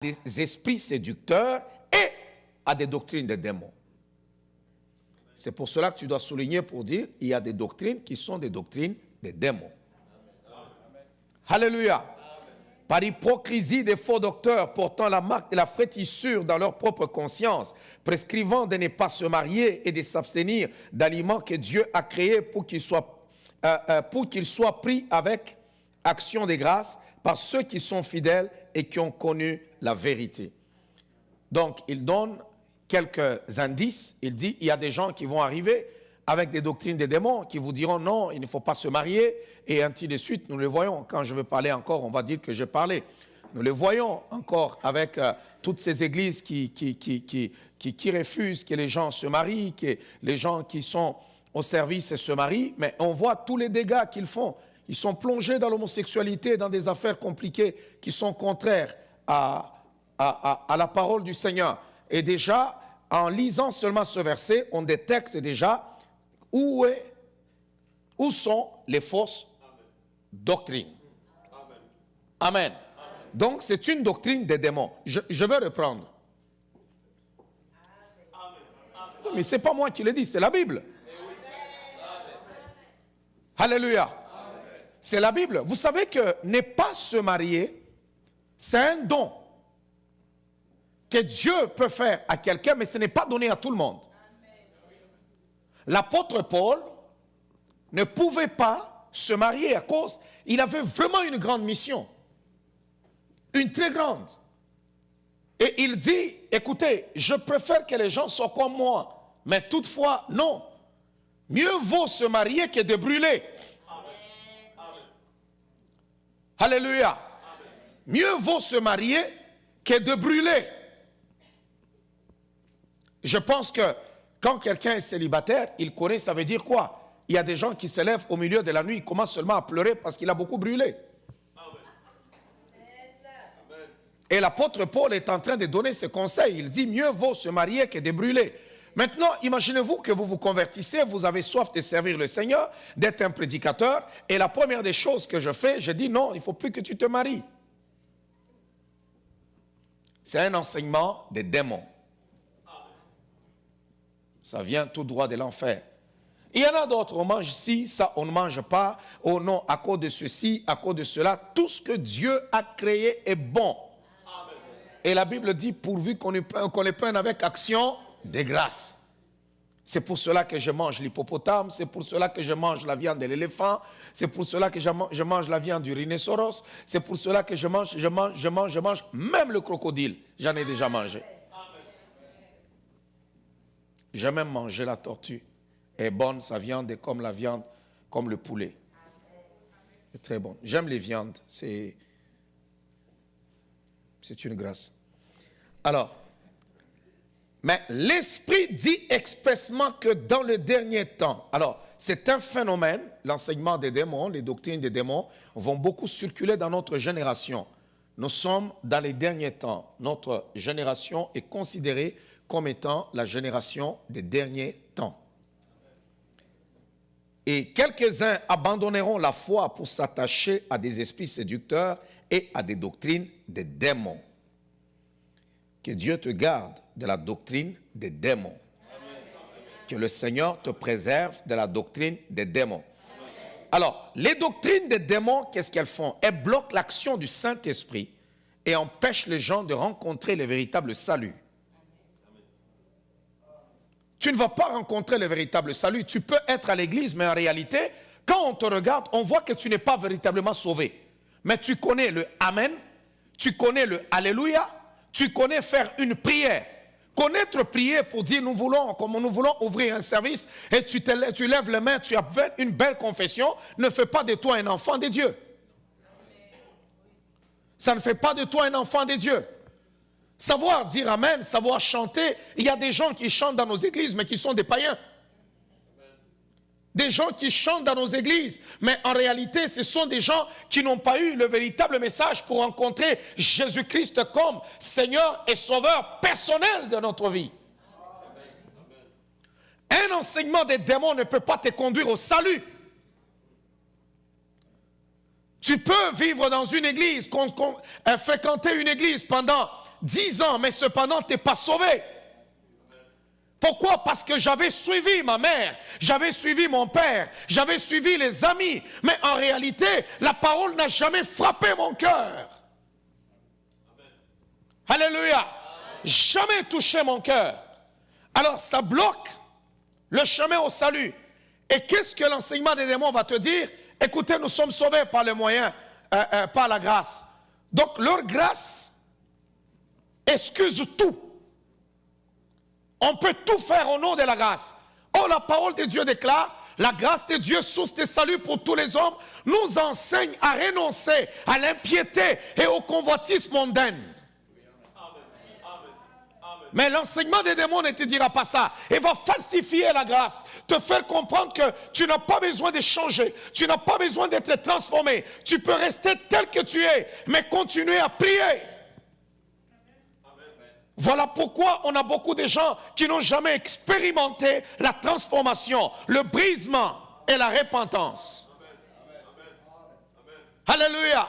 des esprits séducteurs et à des doctrines des démons. C'est pour cela que tu dois souligner pour dire il y a des doctrines qui sont des doctrines des démons. Alléluia. Par hypocrisie des faux docteurs portant la marque de la frétissure dans leur propre conscience, prescrivant de ne pas se marier et de s'abstenir d'aliments que Dieu a créés pour qu'ils soient pris avec action de grâce par ceux qui sont fidèles et qui ont connu la vérité. Donc, il donne quelques indices. Il dit, il y a des gens qui vont arriver avec des doctrines des démons, qui vous diront non, il ne faut pas se marier, et ainsi de suite. Nous le voyons. Quand je vais parler encore, on va dire que j'ai parlé. Nous le voyons encore avec toutes ces églises qui refusent que les gens se marient, que les gens qui sont au service se marient, mais on voit tous les dégâts qu'ils font. Ils sont plongés dans l'homosexualité, dans des affaires compliquées qui sont contraires à la parole du Seigneur. Et déjà, en lisant seulement ce verset, on détecte déjà où sont les fausses doctrines. Amen. Donc, c'est une doctrine des démons. Je vais reprendre. Non, mais ce n'est pas moi qui le dis, c'est la Bible. Alléluia. C'est la Bible. Vous savez que ne pas se marier, c'est un don que Dieu peut faire à quelqu'un, mais ce n'est pas donné à tout le monde. L'apôtre Paul ne pouvait pas se marier à cause, il avait vraiment une grande mission. Une très grande. Et il dit, écoutez, je préfère que les gens soient comme moi. Mais toutefois, non. Mieux vaut se marier que de brûler. Alléluia. Mieux vaut se marier que de brûler. Je pense que quand quelqu'un est célibataire, il connaît, ça veut dire quoi? Il y a des gens qui se lèvent au milieu de la nuit, ils commencent seulement à pleurer parce qu'il a beaucoup brûlé. Et l'apôtre Paul est en train de donner ce conseil. Il dit, mieux vaut se marier que de brûler. Maintenant, imaginez-vous que vous vous convertissez, vous avez soif de servir le Seigneur, d'être un prédicateur, et la première des choses que je fais, je dis non, il ne faut plus que tu te maries. C'est un enseignement des démons. Ça vient tout droit de l'enfer. Il y en a d'autres, on mange ci, ça on ne mange pas, oh non, à cause de ceci, à cause de cela, tout ce que Dieu a créé est bon. Et la Bible dit, pourvu qu'on les prenne avec action de grâce. C'est pour cela que je mange l'hippopotame, c'est pour cela que je mange la viande de l'éléphant, c'est pour cela que je mange la viande du rhinocéros, c'est pour cela que je mange même le crocodile. J'en ai déjà mangé. J'ai même mangé la tortue. Elle est bonne, sa viande est comme la viande, comme le poulet. C'est très bon. J'aime les viandes, c'est une grâce. Alors, mais l'Esprit dit expressément que dans le dernier temps, alors c'est un phénomène, l'enseignement des démons, les doctrines des démons vont beaucoup circuler dans notre génération. Nous sommes dans les derniers temps. Notre génération est considérée comme étant la génération des derniers temps. Et quelques-uns abandonneront la foi pour s'attacher à des esprits séducteurs et à des doctrines des démons. Que Dieu te garde de la doctrine des démons. Que le Seigneur te préserve de la doctrine des démons. Alors, les doctrines des démons, qu'est-ce qu'elles font? Elles bloquent l'action du Saint-Esprit et empêchent les gens de rencontrer le véritable salut. Tu ne vas pas rencontrer le véritable salut. Tu peux être à l'église, mais en réalité, quand on te regarde, on voit que tu n'es pas véritablement sauvé. Mais tu connais le Amen, tu connais le Alléluia, tu connais faire une prière. Connaître prier pour dire comme nous voulons ouvrir un service et tu lèves les mains, tu as fait une belle confession, ne fait pas de toi un enfant de Dieu. Ça ne fait pas de toi un enfant de Dieu. Savoir dire Amen, savoir chanter, il y a des gens qui chantent dans nos églises mais qui sont des païens. Des gens qui chantent dans nos églises, mais en réalité, ce sont des gens qui n'ont pas eu le véritable message pour rencontrer Jésus-Christ comme Seigneur et Sauveur personnel de notre vie. Un enseignement des démons ne peut pas te conduire au salut. Tu peux vivre dans une église, fréquenter une église pendant 10 ans, mais cependant, tu n'es pas sauvé. Pourquoi? Parce que j'avais suivi ma mère, j'avais suivi mon père, j'avais suivi les amis. Mais en réalité, la parole n'a jamais frappé mon cœur. Alléluia. Jamais touché mon cœur. Alors ça bloque le chemin au salut. Et qu'est-ce que l'enseignement des démons va te dire? Écoutez, nous sommes sauvés par le moyen, par la grâce. Donc leur grâce excuse tout. On peut tout faire au nom de la grâce. Or, la parole de Dieu déclare, la grâce de Dieu, source de salut pour tous les hommes, nous enseigne à renoncer à l'impiété et au convoitisme mondaine. Mais l'enseignement des démons ne te dira pas ça. Il va falsifier la grâce, te faire comprendre que tu n'as pas besoin de changer, tu n'as pas besoin d'être transformé. Tu peux rester tel que tu es, mais continuer à prier. Voilà pourquoi on a beaucoup de gens qui n'ont jamais expérimenté la transformation, le brisement et la repentance. Alléluia.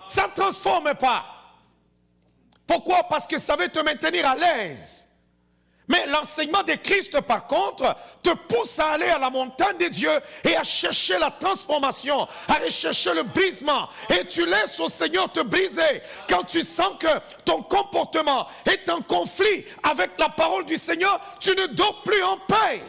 Ça ne transforme pas. Pourquoi? Parce que ça veut te maintenir à l'aise. Mais l'enseignement de Christ, par contre, te pousse à aller à la montagne de Dieu et à chercher la transformation, à rechercher le brisement. Et tu laisses au Seigneur te briser quand tu sens que ton comportement est en conflit avec la parole du Seigneur. Tu ne dors plus en paix.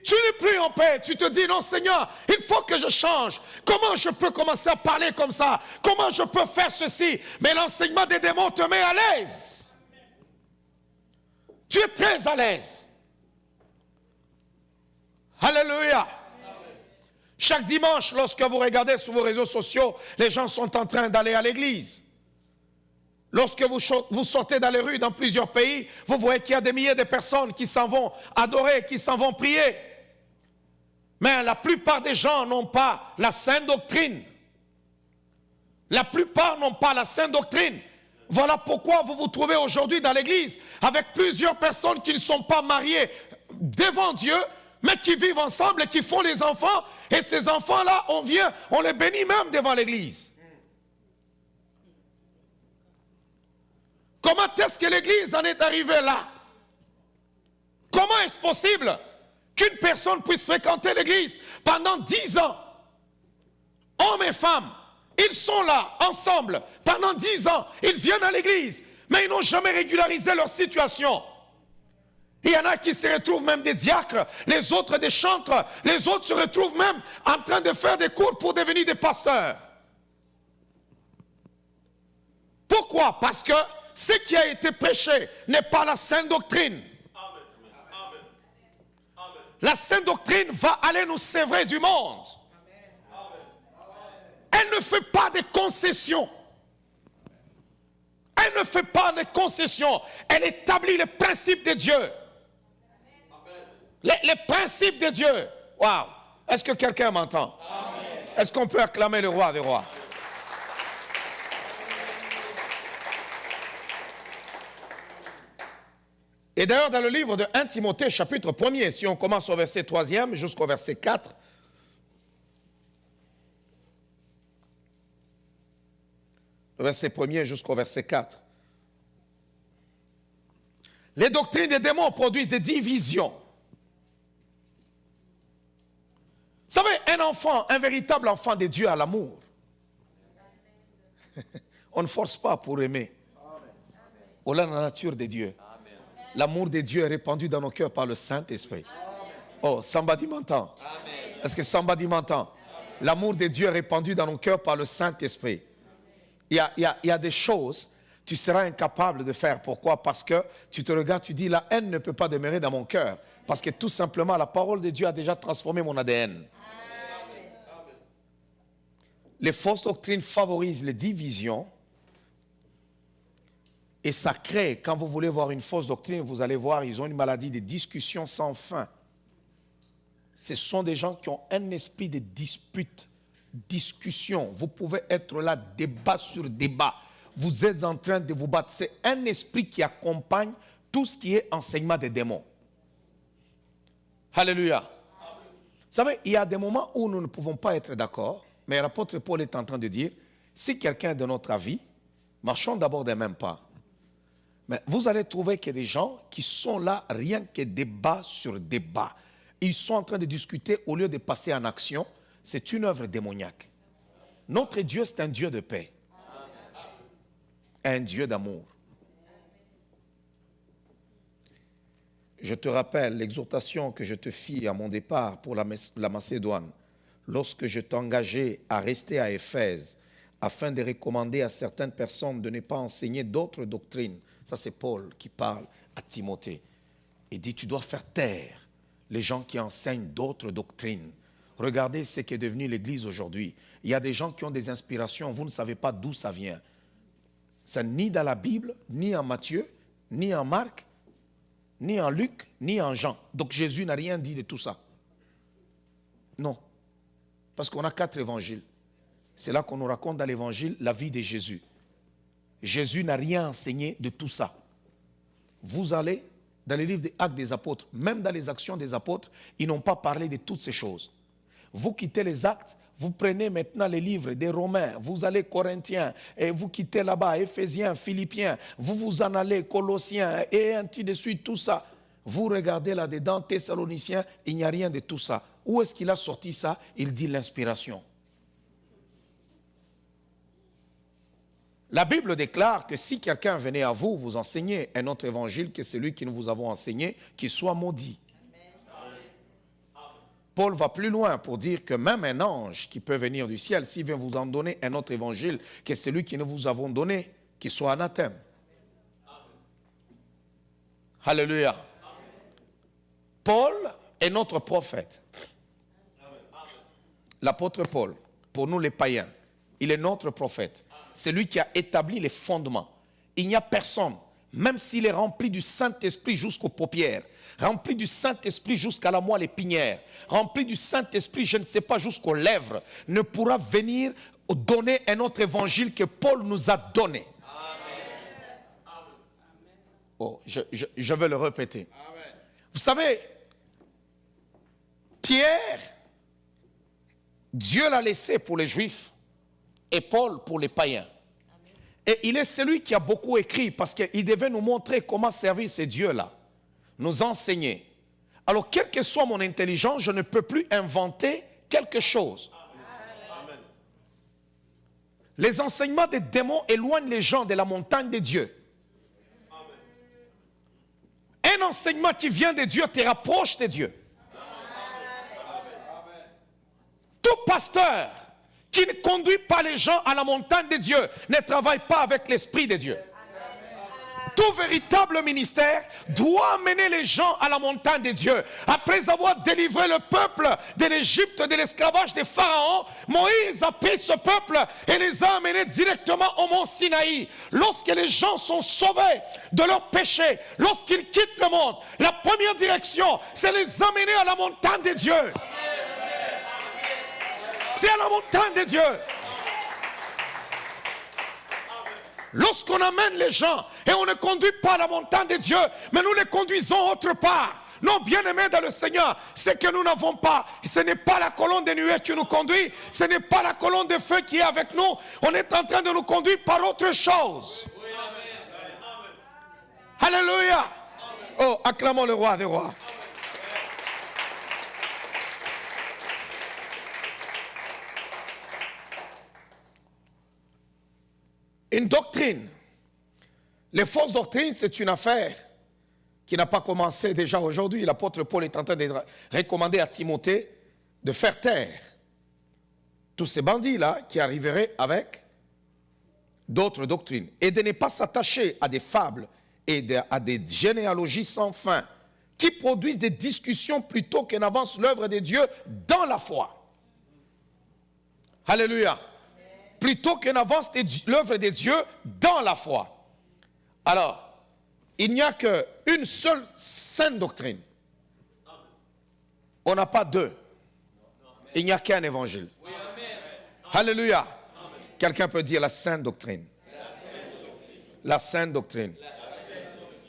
Tu n'es plus en paix. Tu te dis, non Seigneur, il faut que je change. Comment je peux commencer à parler comme ça? Comment je peux faire ceci? Mais l'enseignement des démons te met à l'aise. Tu es très à l'aise. Alléluia. Chaque dimanche, lorsque vous regardez sur vos réseaux sociaux, les gens sont en train d'aller à l'église. Lorsque vous sortez dans les rues dans plusieurs pays, vous voyez qu'il y a des milliers de personnes qui s'en vont adorer, qui s'en vont prier. Mais la plupart des gens n'ont pas la sainte doctrine. La plupart n'ont pas la sainte doctrine. Voilà pourquoi vous vous trouvez aujourd'hui dans l'église avec plusieurs personnes qui ne sont pas mariées devant Dieu, mais qui vivent ensemble et qui font les enfants. Et ces enfants-là, on les bénit même devant l'église. Comment est-ce que l'église en est arrivée là? Comment est-ce possible qu'une personne puisse fréquenter l'église pendant 10 ans? Hommes et femmes, ils sont là, ensemble, pendant 10 ans. Ils viennent à l'église, mais ils n'ont jamais régularisé leur situation. Il y en a qui se retrouvent même des diacres, les autres des chantres, les autres se retrouvent même en train de faire des cours pour devenir des pasteurs. Pourquoi? Parce que ce qui a été prêché n'est pas la sainte doctrine. La sainte doctrine va aller nous sévrer du monde. Elle ne fait pas de concessions. Elle ne fait pas de concessions. Elle établit les principes de Dieu. Les principes de Dieu. Waouh! Est-ce que quelqu'un m'entend? Est-ce qu'on peut acclamer le roi des rois? Et d'ailleurs, dans le livre de 1 Timothée, chapitre 1er, si on commence au verset 3e jusqu'au verset 4, le verset 1er jusqu'au verset 4, les doctrines des démons produisent des divisions. Vous savez, un enfant, un véritable enfant de Dieu a l'amour. On ne force pas pour aimer. On a la nature de Dieu. L'amour de Dieu est répandu dans nos cœurs par le Saint-Esprit. Oh, somebody m'entend? Est-ce que somebody m'entend? L'amour de Dieu est répandu dans nos cœurs par le Saint-Esprit. Il y a des choses tu seras incapable de faire. Pourquoi? Parce que tu te regardes, tu dis, la haine ne peut pas demeurer dans mon cœur. Parce que tout simplement, la parole de Dieu a déjà transformé mon ADN. Les fausses doctrines favorisent les divisions. Et ça crée, quand vous voulez voir une fausse doctrine, vous allez voir, ils ont une maladie de discussion sans fin. Ce sont des gens qui ont un esprit de dispute, discussion. Vous pouvez être là, débat sur débat. Vous êtes en train de vous battre. C'est un esprit qui accompagne tout ce qui est enseignement des démons. Alléluia. Vous savez, il y a des moments où nous ne pouvons pas être d'accord, mais l'apôtre Paul est en train de dire, Si quelqu'un est de notre avis, marchons d'abord des mêmes pas. Mais vous allez trouver qu'il y a des gens qui sont là rien que débat sur débat. Ils sont en train de discuter au lieu de passer en action. C'est une œuvre démoniaque. Notre Dieu, c'est un Dieu de paix. Un Dieu d'amour. Je te rappelle l'exhortation que je te fis à mon départ pour la Macédoine, lorsque je t'engageais à rester à Éphèse, afin de recommander à certaines personnes de ne pas enseigner d'autres doctrines. Ça, c'est Paul qui parle à Timothée. Il dit, tu dois faire taire les gens qui enseignent d'autres doctrines. Regardez ce qui est devenu l'Église aujourd'hui. Il y a des gens qui ont des inspirations, vous ne savez pas d'où ça vient. C'est ni dans la Bible, ni en Matthieu, ni en Marc, ni en Luc, ni en Jean. Donc Jésus n'a rien dit de tout ça. Non. Parce qu'on a 4 évangiles. C'est là qu'on nous raconte dans l'évangile la vie de Jésus. Jésus n'a rien enseigné de tout ça. Vous allez dans les livres des Actes des Apôtres, même dans les actions des apôtres, ils n'ont pas parlé de toutes ces choses. Vous quittez les Actes, vous prenez maintenant les livres des Romains, vous allez Corinthiens, et vous quittez là-bas Éphésiens, Philippiens, vous vous en allez Colossiens, et ainsi de suite, tout ça. Vous regardez là-dedans, Thessaloniciens, il n'y a rien de tout ça. Où est-ce qu'il a sorti ça? Il dit l'inspiration. La Bible déclare que si quelqu'un venait à vous, vous enseigner un autre évangile que celui que nous vous avons enseigné, qu'il soit maudit. Amen. Paul va plus loin pour dire que même un ange qui peut venir du ciel, s'il vient vous en donner un autre évangile que celui que nous vous avons donné, qu'il soit anathème. Amen. Alléluia. Amen. Paul est notre prophète. L'apôtre Paul, pour nous les païens, il est notre prophète. C'est lui qui a établi les fondements. Il n'y a personne, même s'il est rempli du Saint-Esprit jusqu'aux paupières, rempli du Saint-Esprit jusqu'à la moelle épinière, rempli du Saint-Esprit, je ne sais pas, jusqu'aux lèvres, ne pourra venir donner un autre évangile que Paul nous a donné. Amen. Oh, je vais le répéter. Amen. Vous savez, Pierre, Dieu l'a laissé pour les Juifs. Et Paul pour les païens. Amen. Et il est celui qui a beaucoup écrit parce qu'il devait nous montrer comment servir ces dieux-là, nous enseigner. Alors, quelle que soit mon intelligence, je ne peux plus inventer quelque chose. Amen. Les enseignements des démons éloignent les gens de la montagne de Dieu. Amen. Un enseignement qui vient de Dieu te rapproche de Dieu. Amen. Tout pasteur qui ne conduit pas les gens à la montagne de Dieu ne travaille pas avec l'Esprit de Dieu. Tout véritable ministère doit amener les gens à la montagne de Dieu. Après avoir délivré le peuple de l'Égypte, de l'esclavage des pharaons, Moïse a pris ce peuple et les a amenés directement au mont Sinaï. Lorsque les gens sont sauvés de leurs péchés, lorsqu'ils quittent le monde, la première direction, c'est les amener à la montagne de Dieu. C'est à la montagne de Dieu. Lorsqu'on amène les gens et on ne conduit pas à la montagne de Dieu, mais nous les conduisons autre part. Non, bien-aimés dans le Seigneur, c'est que nous n'avons pas, ce n'est pas la colonne de nuée qui nous conduit, ce n'est pas la colonne de feu qui est avec nous, on est en train de nous conduire par autre chose. Oui, amen. Alléluia. Oh, acclamons le roi des rois. Une doctrine. Les fausses doctrines, c'est une affaire qui n'a pas commencé déjà aujourd'hui. L'apôtre Paul est en train de recommander à Timothée de faire taire tous ces bandits-là qui arriveraient avec d'autres doctrines et de ne pas s'attacher à des fables et à des généalogies sans fin qui produisent des discussions plutôt qu'en avance l'œuvre de Dieu dans la foi. Alléluia. Plutôt qu'en avance l'œuvre de Dieu dans la foi. Alors, il n'y a qu'une seule sainte doctrine. On n'a pas deux. Il n'y a qu'un évangile. Alléluia. Quelqu'un peut dire la sainte doctrine. La sainte doctrine.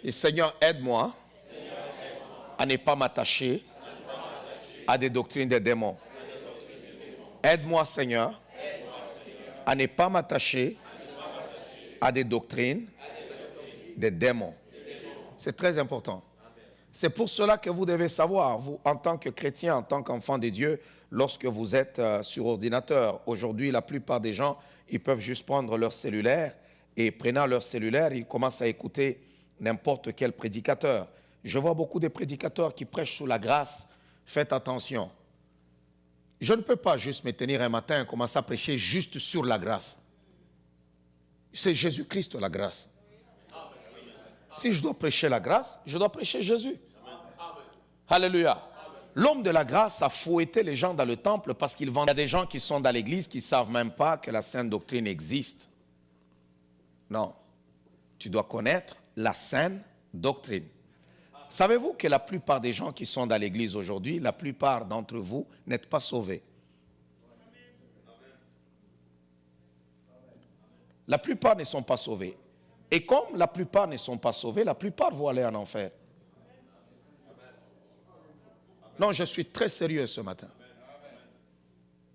Et Seigneur, aide-moi à ne pas m'attacher à des doctrines des démons. Aide-moi, Seigneur, à ne pas m'attacher à des doctrines des démons. C'est très important. C'est pour cela que vous devez savoir, vous, en tant que chrétien, en tant qu'enfant de Dieu, lorsque vous êtes sur ordinateur, aujourd'hui, la plupart des gens, ils peuvent juste prendre leur cellulaire et prenant leur cellulaire, ils commencent à écouter n'importe quel prédicateur. Je vois beaucoup de prédicateurs qui prêchent sous la grâce. Faites attention. Je ne peux pas juste me tenir un matin et commencer à prêcher juste sur la grâce. C'est Jésus-Christ la grâce. Si je dois prêcher la grâce, je dois prêcher Jésus. Alléluia. L'homme de la grâce a fouetté les gens dans le temple parce qu'il vendait. Il y a des gens qui sont dans l'église qui ne savent même pas que la sainte doctrine existe. Non. Tu dois connaître la sainte doctrine. Savez-vous que la plupart des gens qui sont dans l'église aujourd'hui, la plupart d'entre vous n'êtes pas sauvés? La plupart ne sont pas sauvés. Et comme la plupart ne sont pas sauvés, la plupart vont aller en enfer. Non, je suis très sérieux ce matin.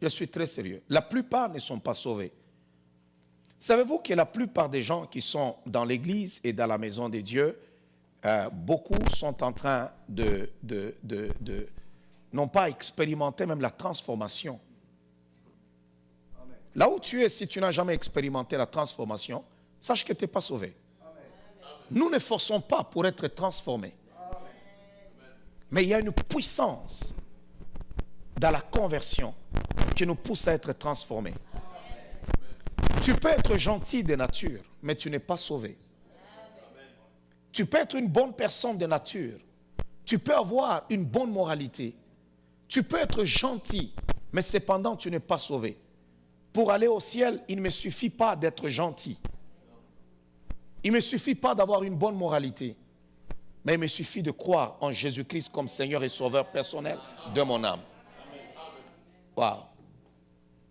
Je suis très sérieux. La plupart ne sont pas sauvés. Savez-vous que la plupart des gens qui sont dans l'église et dans la maison de Dieu, beaucoup sont en train non pas expérimenter même la transformation. Là où tu es, si tu n'as jamais expérimenté la transformation, sache que tu n'es pas sauvé. Nous ne forçons pas pour être transformés. Mais il y a une puissance dans la conversion qui nous pousse à être transformés. Tu peux être gentil de nature, mais tu n'es pas sauvé. Tu peux être une bonne personne de nature. Tu peux avoir une bonne moralité. Tu peux être gentil, mais cependant tu n'es pas sauvé. Pour aller au ciel, il ne me suffit pas d'être gentil. Il ne me suffit pas d'avoir une bonne moralité. Mais il me suffit de croire en Jésus-Christ comme Seigneur et Sauveur personnel de mon âme. Waouh.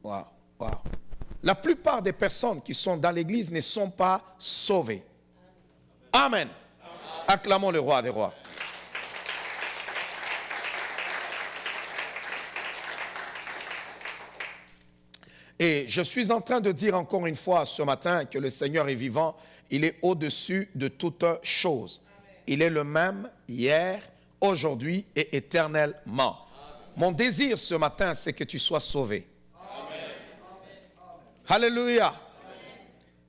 Waouh. Waouh. La plupart des personnes qui sont dans l'église ne sont pas sauvées. Amen. Acclamons le roi des rois. Et je suis en train de dire encore une fois ce matin que le Seigneur est vivant. Il est au-dessus de toutes choses. Il est le même hier, aujourd'hui et éternellement. Mon désir ce matin, c'est que tu sois sauvé. Alléluia.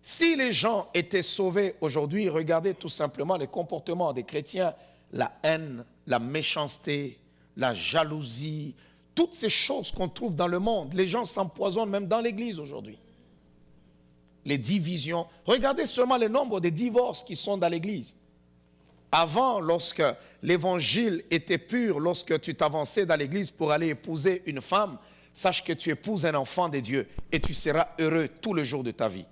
Si les gens étaient sauvés aujourd'hui, regardez tout simplement les comportements des chrétiens, la haine, la méchanceté, la jalousie, toutes ces choses qu'on trouve dans le monde. Les gens s'empoisonnent même dans l'église aujourd'hui. Les divisions. Regardez seulement le nombre de divorces qui sont dans l'église. Avant, lorsque l'évangile était pur, lorsque tu t'avançais dans l'église pour aller épouser une femme, sache que tu épouses un enfant de Dieu et tu seras heureux tout le jour de ta vie.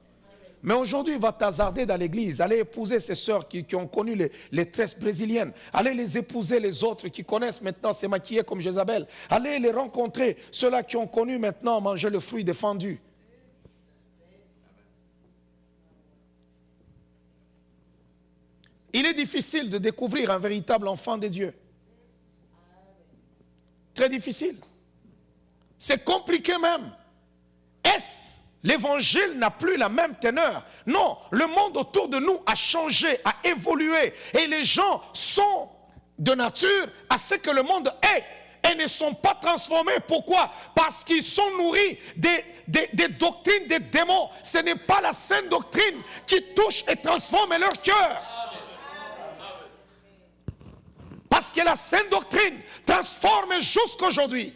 Mais aujourd'hui, il va t'hasarder dans l'église, aller épouser ces sœurs qui ont connu les tresses brésiliennes, aller les épouser les autres qui connaissent maintenant se maquiller comme Jézabel, aller les rencontrer, ceux-là qui ont connu maintenant manger le fruit défendu. Il est difficile de découvrir un véritable enfant de Dieu. Très difficile. C'est compliqué même. L'évangile n'a plus la même teneur. Non, le monde autour de nous a changé, a évolué. Et les gens sont de nature à ce que le monde est et ne sont pas transformés. Pourquoi? Parce qu'ils sont nourris des doctrines des démons. Ce n'est pas la sainte doctrine qui touche et transforme leur cœur. Parce que la sainte doctrine transforme jusqu'aujourd'hui.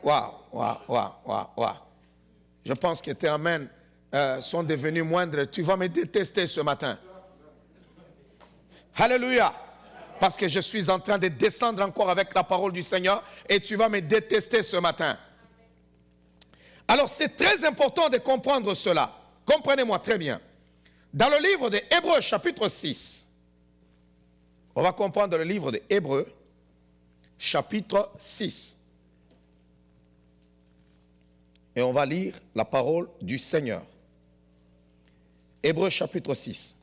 Waouh, waouh, waouh, waouh, waouh. Je pense que tes amens sont devenus moindres. Tu vas me détester ce matin. Alléluia. Parce que je suis en train de descendre encore avec la parole du Seigneur et tu vas me détester ce matin. Alors c'est très important de comprendre cela. Comprenez-moi très bien. Dans le livre de Hébreux chapitre 6, on va comprendre le livre de Hébreux chapitre 6. Et on va lire la parole du Seigneur. Hébreux chapitre 6.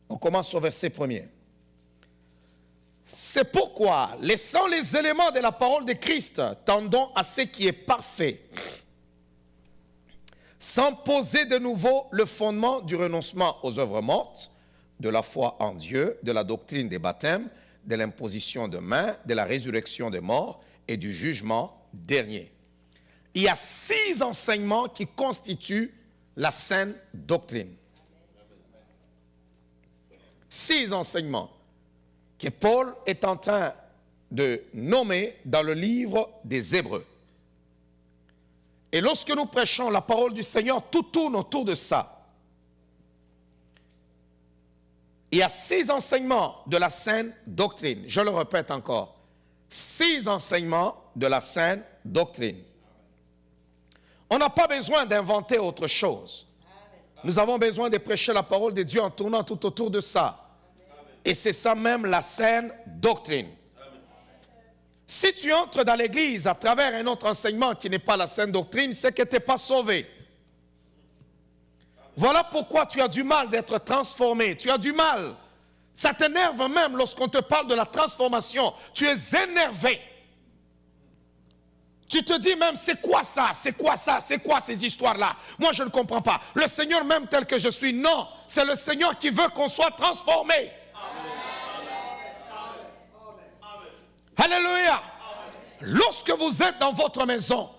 On commence au verset 1er. C'est pourquoi, laissant les éléments de la parole de Christ, tendons à ce qui est parfait, sans poser de nouveau le fondement du renoncement aux œuvres mortes, de la foi en Dieu, de la doctrine des baptêmes, de l'imposition de mains, de la résurrection des morts et du jugement dernier. Il y a 6 enseignements qui constituent la saine doctrine. 6 enseignements que Paul est en train de nommer dans le livre des Hébreux. Et lorsque nous prêchons la parole du Seigneur, tout tourne autour de ça. Il y a 6 enseignements de la saine doctrine. Je le répète encore. 6 enseignements de la saine doctrine. On n'a pas besoin d'inventer autre chose. Nous avons besoin de prêcher la parole de Dieu en tournant tout autour de ça. Et c'est ça même la saine doctrine. Si tu entres dans l'église à travers un autre enseignement qui n'est pas la saine doctrine, c'est que tu n'es pas sauvé. Voilà pourquoi tu as du mal d'être transformé. Tu as du mal. Ça t'énerve même lorsqu'on te parle de la transformation. Tu es énervé. Tu te dis même, c'est quoi ça? C'est quoi ça? C'est quoi ces histoires-là? Moi, je ne comprends pas. Le Seigneur même tel que je suis, non. C'est le Seigneur qui veut qu'on soit transformé. Alléluia. Lorsque vous êtes dans votre maison,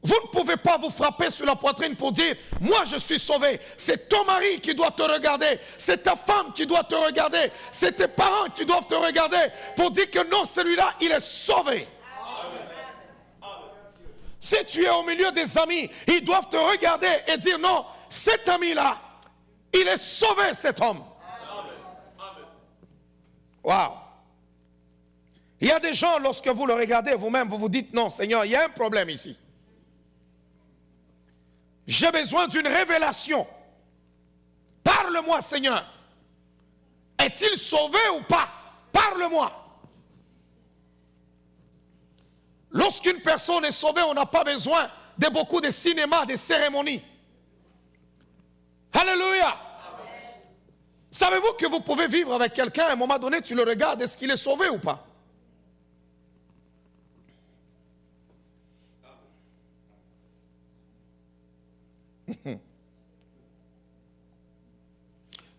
vous ne pouvez pas vous frapper sur la poitrine pour dire, moi je suis sauvé. C'est ton mari qui doit te regarder. C'est ta femme qui doit te regarder. C'est tes parents qui doivent te regarder pour dire que non, celui-là, il est sauvé. Si tu es au milieu des amis, ils doivent te regarder et dire non, cet ami-là, il est sauvé, cet homme. Waouh. Il y a des gens, lorsque vous le regardez vous-même, vous vous dites non, Seigneur, il y a un problème ici. J'ai besoin d'une révélation. Parle-moi, Seigneur. Est-il sauvé ou pas? Parle-moi. Lorsqu'une personne est sauvée, on n'a pas besoin de beaucoup de cinéma, de cérémonies. Alléluia. Savez-vous que vous pouvez vivre avec quelqu'un, à un moment donné, tu le regardes, est-ce qu'il est sauvé ou pas?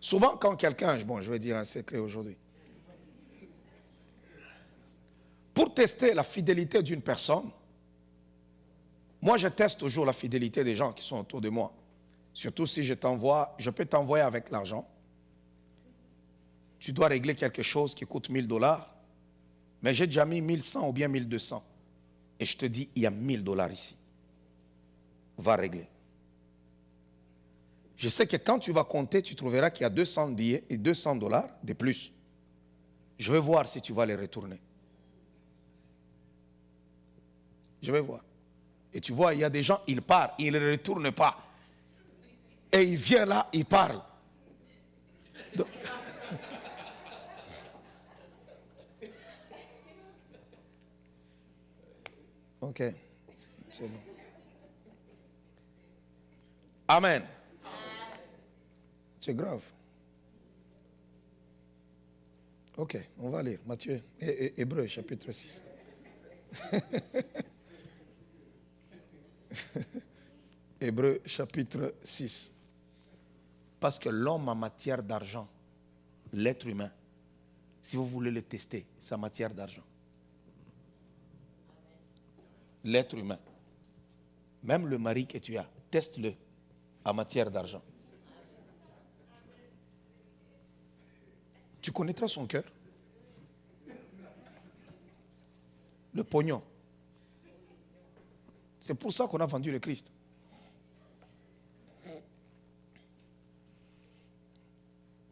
Souvent, quand quelqu'un, bon, je vais dire un secret aujourd'hui, pour tester la fidélité d'une personne, moi je teste toujours la fidélité des gens qui sont autour de moi. Surtout si je peux t'envoyer avec l'argent. Tu dois régler quelque chose qui coûte $1000, mais j'ai déjà mis 1100 ou bien 1200. Et je te dis, il y a $1000 ici. Va régler. Je sais que quand tu vas compter, tu trouveras qu'il y a 200 billets et $200 de plus. Je vais voir si tu vas les retourner. Je vais voir. Et tu vois, il y a des gens, ils partent, ils ne les retournent pas. Et il vient là, il parle. Donc... Ok, c'est bon. Amen. C'est grave. Ok, on va lire Matthieu, Hébreux, chapitre 6. Hébreux, chapitre 6. Parce que l'homme en matière d'argent, l'être humain, si vous voulez le tester, c'est en matière d'argent. L'être humain, même le mari que tu as, teste-le en matière d'argent. Tu connaîtras son cœur. Le pognon. C'est pour ça qu'on a vendu le Christ.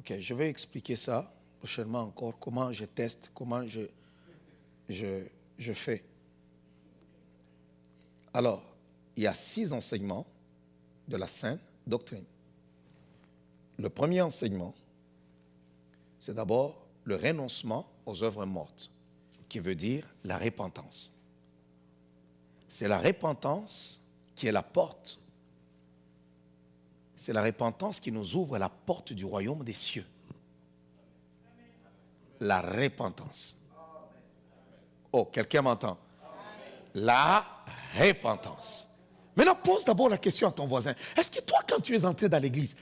Ok, je vais expliquer ça prochainement encore, comment je teste, comment je fais. Alors, il y a 6 enseignements de la saine doctrine. Le premier enseignement, c'est d'abord le renoncement aux œuvres mortes, qui veut dire la repentance. C'est la repentance qui est la porte. C'est la repentance qui nous ouvre la porte du royaume des cieux. La repentance. Oh, quelqu'un m'entend? La repentance. Maintenant, pose d'abord la question à ton voisin. Est-ce que toi, quand tu es entré dans l'église,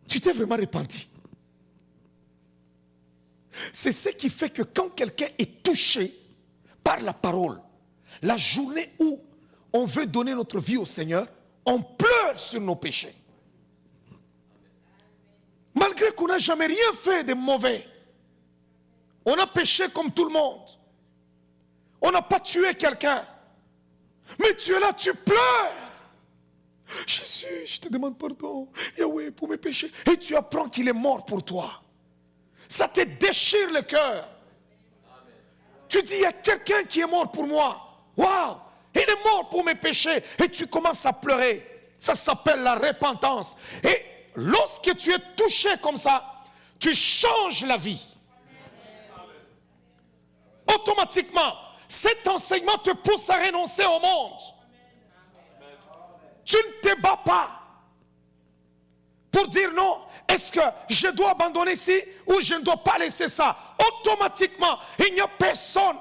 tu t'es vraiment repenti? C'est ce qui fait que quand quelqu'un est touché par la parole, la journée où on veut donner notre vie au Seigneur, on pleure sur nos péchés. Malgré qu'on n'a jamais rien fait de mauvais. On a péché comme tout le monde. On n'a pas tué quelqu'un. Mais tu es là, tu pleures. Jésus, je te demande pardon, Yahweh, pour mes péchés. Et tu apprends qu'il est mort pour toi. Ça te déchire le cœur. Tu dis, il y a quelqu'un qui est mort pour moi. Waouh, il est mort pour mes péchés. Et tu commences à pleurer. Ça s'appelle la repentance. Et lorsque tu es touché comme ça, tu changes la vie. Automatiquement, cet enseignement te pousse à renoncer au monde. Tu ne te bats pas pour dire non, est-ce que je dois abandonner ci ou je ne dois pas laisser ça? Automatiquement, il n'y a personne,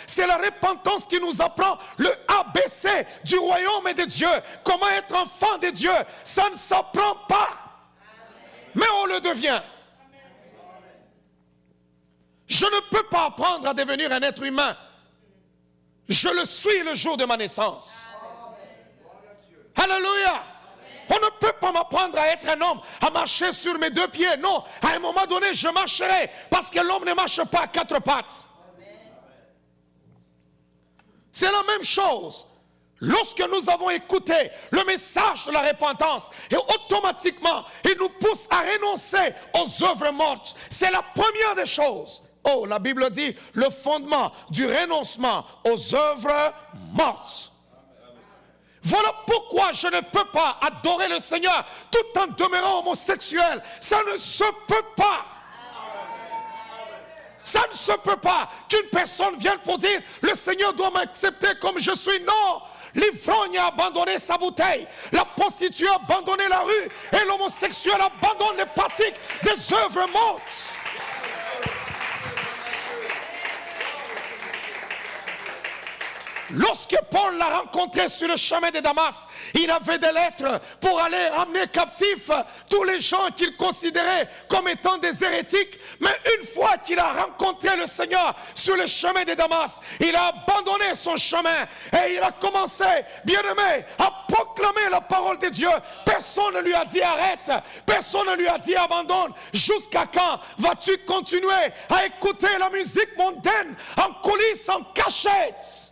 C'est la repentance qui nous apprend le ABC du royaume de Dieu. Comment être enfant de Dieu? Ça ne s'apprend pas, mais on le devient. Je ne peux pas apprendre à devenir un être humain. Je le suis le jour de ma naissance. Alléluia. On ne peut pas m'apprendre à être un homme, à marcher sur mes deux pieds. Non, à un moment donné, je marcherai. Parce que l'homme ne marche pas à quatre pattes. C'est la même chose. Lorsque nous avons écouté le message de la repentance, et automatiquement, il nous pousse à renoncer aux œuvres mortes. C'est la première des choses. Oh, la Bible dit le fondement du renoncement aux œuvres mortes. Voilà pourquoi je ne peux pas adorer le Seigneur tout en demeurant homosexuel. Ça ne se peut pas. Ça ne se peut pas qu'une personne vienne pour dire le Seigneur doit m'accepter comme je suis. Non, l'ivrogne a abandonné sa bouteille, la prostituée a abandonné la rue et l'homosexuel abandonne les pratiques des œuvres mortes. Lorsque Paul l'a rencontré sur le chemin de Damas, il avait des lettres pour aller amener captifs tous les gens qu'il considérait comme étant des hérétiques. Mais une fois qu'il a rencontré le Seigneur sur le chemin de Damas, il a abandonné son chemin et il a commencé, bien-aimé, à proclamer la parole de Dieu. Personne ne lui a dit arrête, personne ne lui a dit abandonne. Jusqu'à quand vas-tu continuer à écouter la musique mondaine en coulisses, en cachette?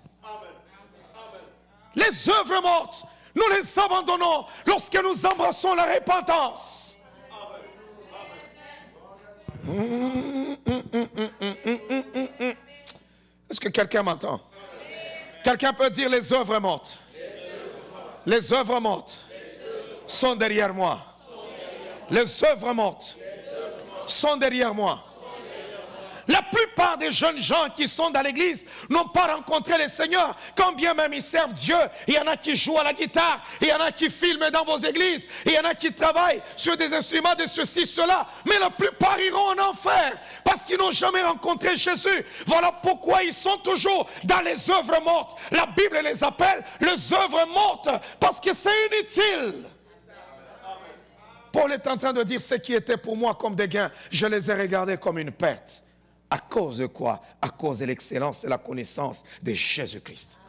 Les œuvres mortes, nous les abandonnons lorsque nous embrassons la repentance. Est-ce que quelqu'un m'entend? Quelqu'un peut dire les œuvres mortes. Les œuvres mortes sont derrière moi. Les œuvres mortes sont derrière moi. La plupart des jeunes gens qui sont dans l'église n'ont pas rencontré le Seigneur. Quand bien même ils servent Dieu, il y en a qui jouent à la guitare, il y en a qui filment dans vos églises, il y en a qui travaillent sur des instruments de ceci, cela. Mais la plupart iront en enfer parce qu'ils n'ont jamais rencontré Jésus. Voilà pourquoi ils sont toujours dans les œuvres mortes. La Bible les appelle les œuvres mortes parce que c'est inutile. Paul est en train de dire ce qui était pour moi comme des gains, je les ai regardés comme une perte. À cause de quoi? À cause de l'excellence et la connaissance de Jésus-Christ.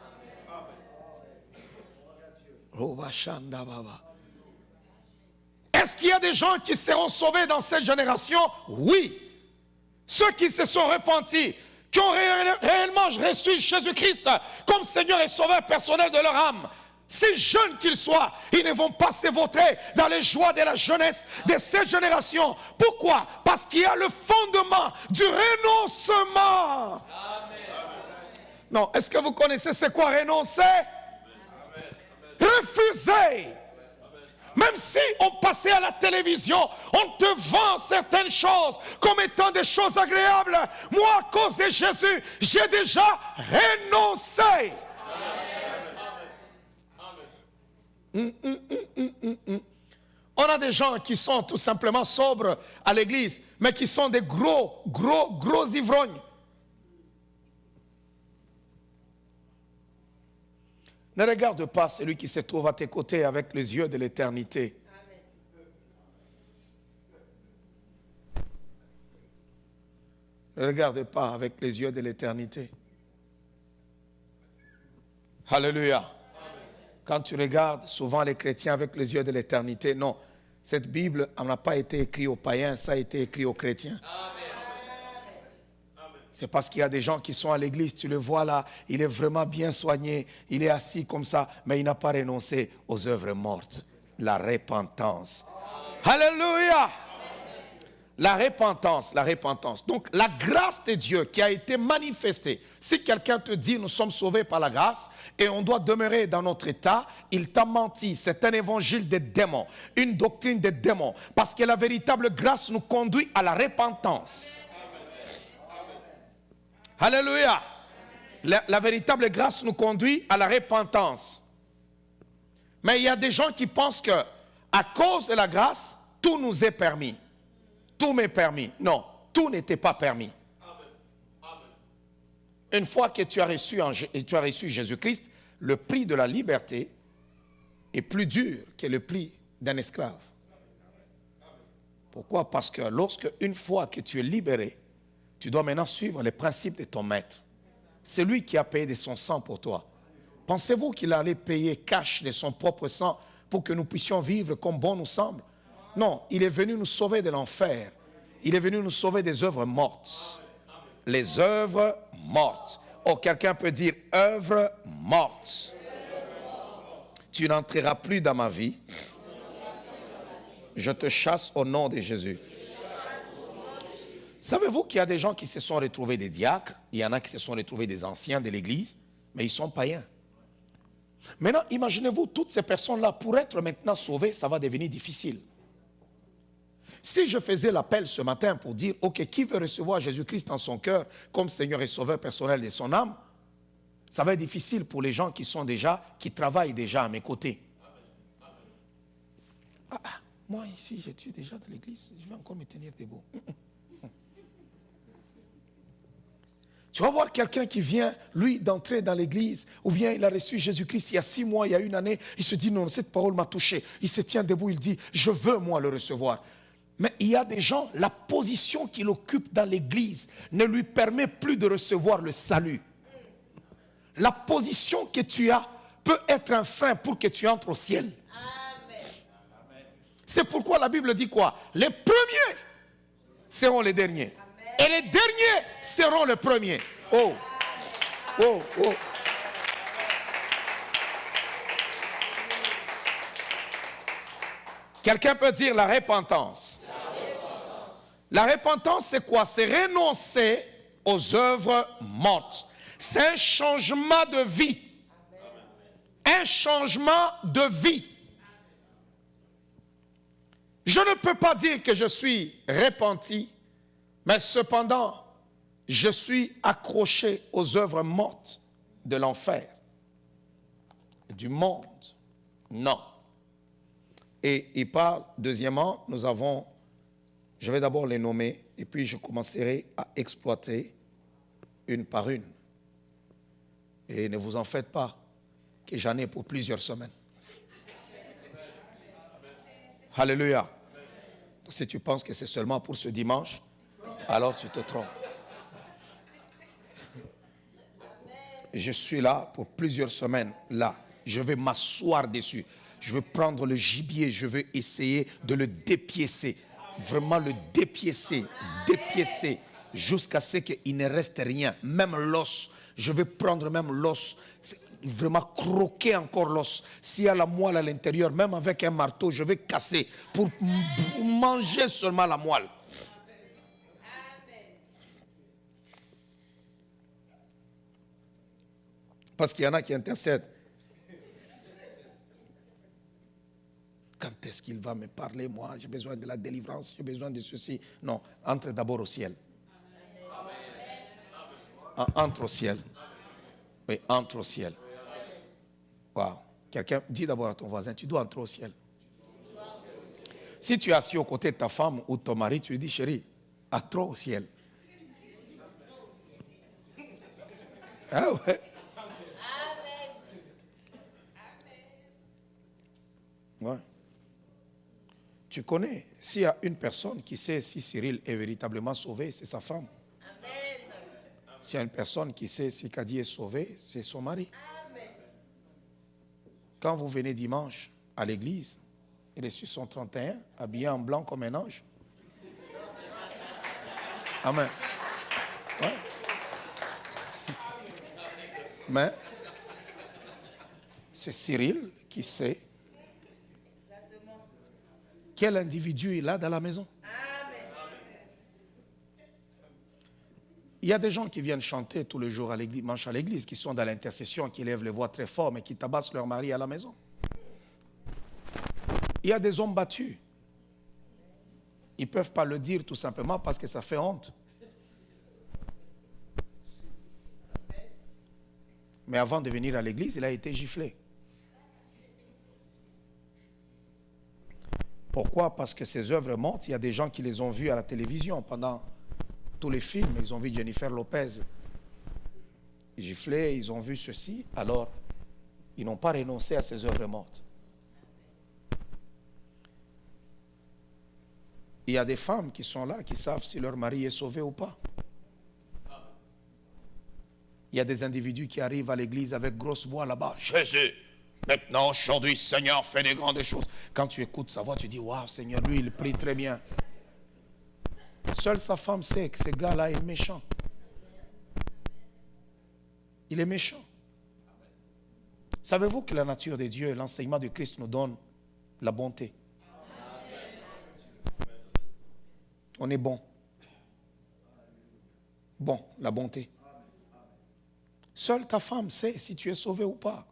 Est-ce qu'il y a des gens qui seront sauvés dans cette génération? Oui. Ceux qui se sont repentis, qui ont réellement reçu Jésus-Christ comme Seigneur et Sauveur personnel de leur âme. Si jeunes qu'ils soient, ils ne vont pas se vautrer dans les joies de la jeunesse de cette génération. Pourquoi? Parce qu'il y a le fondement du renoncement. Amen. Non, est-ce que vous connaissez c'est quoi renoncer? Amen. Refuser. Même si on passait à la télévision, on te vend certaines choses comme étant des choses agréables. Moi, à cause de Jésus, j'ai déjà renoncé. Amen. On a des gens qui sont tout simplement sobres à l'église, mais qui sont des gros ivrognes. Ne regarde pas celui qui se trouve à tes côtés avec les yeux de l'éternité. Ne regarde pas avec les yeux de l'éternité. Alléluia. Amen. Quand tu regardes souvent les chrétiens avec les yeux de l'éternité, non. Cette Bible n'a pas été écrite aux païens, ça a été écrit aux chrétiens. C'est parce qu'il y a des gens qui sont à l'église, tu le vois là, il est vraiment bien soigné, il est assis comme ça, mais il n'a pas renoncé aux œuvres mortes. La repentance. Alléluia. La repentance, la repentance. Donc la grâce de Dieu qui a été manifestée. Si quelqu'un te dit nous sommes sauvés par la grâce et on doit demeurer dans notre état, il t'a menti. C'est un évangile des démons, une doctrine des démons. Parce que la véritable grâce nous conduit à la repentance. Alléluia. La véritable grâce nous conduit à la repentance. Mais il y a des gens qui pensent que à cause de la grâce, tout nous est permis. Tout m'est permis. Non, tout n'était pas permis. Une fois que tu as reçu Jésus-Christ, le prix de la liberté est plus dur que le prix d'un esclave. Pourquoi? Parce que une fois que tu es libéré, tu dois maintenant suivre les principes de ton maître. C'est lui qui a payé de son sang pour toi. Pensez-vous qu'il allait payer cash de son propre sang pour que nous puissions vivre comme bon nous semble? Non, il est venu nous sauver de l'enfer. Il est venu nous sauver des œuvres mortes. Les œuvres mortes. Oh, quelqu'un peut dire œuvres mortes. Tu n'entreras plus dans ma vie. Je te chasse au nom de Jésus. Savez-vous qu'il y a des gens qui se sont retrouvés des diacres, il y en a qui se sont retrouvés des anciens de l'église, mais ils sont païens. Maintenant, imaginez-vous, toutes ces personnes-là, pour être maintenant sauvées, ça va devenir difficile. Si je faisais l'appel ce matin pour dire, ok, qui veut recevoir Jésus-Christ dans son cœur comme Seigneur et Sauveur personnel de son âme, ça va être difficile pour les gens qui travaillent déjà à mes côtés. Moi ici, je suis déjà dans l'église, je vais encore me tenir debout. Tu vas voir quelqu'un qui vient, lui, d'entrer dans l'église, ou bien il a reçu Jésus-Christ il y a 6 mois, il y a 1 année, il se dit, non, cette parole m'a touché. Il se tient debout, il dit, je veux, moi, le recevoir. Mais il y a des gens, la position qu'il occupe dans l'église ne lui permet plus de recevoir le salut. La position que tu as peut être un frein pour que tu entres au ciel. C'est pourquoi la Bible dit quoi? Les premiers seront les derniers. Et les derniers seront les premiers. Oh, oh, oh. Quelqu'un peut dire la repentance. La repentance, c'est quoi? C'est renoncer aux œuvres mortes. C'est un changement de vie. Un changement de vie. Je ne peux pas dire que je suis repenti, mais cependant, je suis accroché aux œuvres mortes de l'enfer, du monde. Non. Et il parle, deuxièmement, je vais d'abord les nommer, et puis je commencerai à exploiter une par une. Et ne vous en faites pas, que j'en ai pour plusieurs semaines. Alléluia. Si tu penses que c'est seulement pour ce dimanche, alors tu te trompes. Je suis là pour plusieurs semaines, là. Je vais m'asseoir dessus. Je vais prendre le gibier, je vais essayer de le dépiécer. Vraiment le dépiécer, jusqu'à ce qu'il ne reste rien. Même l'os, je vais prendre même l'os, vraiment croquer encore l'os. S'il y a la moelle à l'intérieur, même avec un marteau, je vais casser pour manger seulement la moelle. Parce qu'il y en a qui intercèdent. Quand est-ce qu'il va me parler, moi? J'ai besoin de la délivrance, j'ai besoin de ceci. Non, entre d'abord au ciel. Entre au ciel. Oui, entre au ciel. Wow. Quelqu'un dit d'abord à ton voisin, tu dois entrer au ciel. Si tu es assis aux côtés de ta femme ou de ton mari, tu lui dis, chérie, entre au ciel. Ah ouais. Ouais. Tu connais, s'il y a une personne qui sait si Cyril est véritablement sauvé, c'est sa femme. Amen. S'il y a une personne qui sait si Kadi est sauvé, c'est son mari. Amen. Quand vous venez dimanche à l'église, il est sur son 31, habillé en blanc comme un ange. Amen. Ouais. Mais c'est Cyril qui sait quel individu il a dans la maison. Il y a des gens qui viennent chanter tous les jours à l'église, dimanche à l'église, qui sont dans l'intercession, qui lèvent les voix très fort, mais qui tabassent leur mari à la maison. Il y a des hommes battus. Ils ne peuvent pas le dire tout simplement parce que ça fait honte. Mais avant de venir à l'église, il a été giflé. Pourquoi? Parce que ces œuvres montent. Il y a des gens qui les ont vues à la télévision pendant tous les films. Ils ont vu Jennifer Lopez gifler, ils ont vu ceci. Alors, ils n'ont pas renoncé à ces œuvres mortes. Il y a des femmes qui sont là, qui savent si leur mari est sauvé ou pas. Il y a des individus qui arrivent à l'église avec grosse voix là-bas. Jésus, maintenant, aujourd'hui, Seigneur, fait des grandes choses. Quand tu écoutes sa voix, tu dis, waouh, Seigneur, lui, il prie très bien. Seule sa femme sait que ce gars-là est méchant. Il est méchant. Savez-vous que la nature de Dieu, l'enseignement de Christ nous donne la bonté? On est bon. Bon, la bonté. Seule ta femme sait si tu es sauvé ou pas.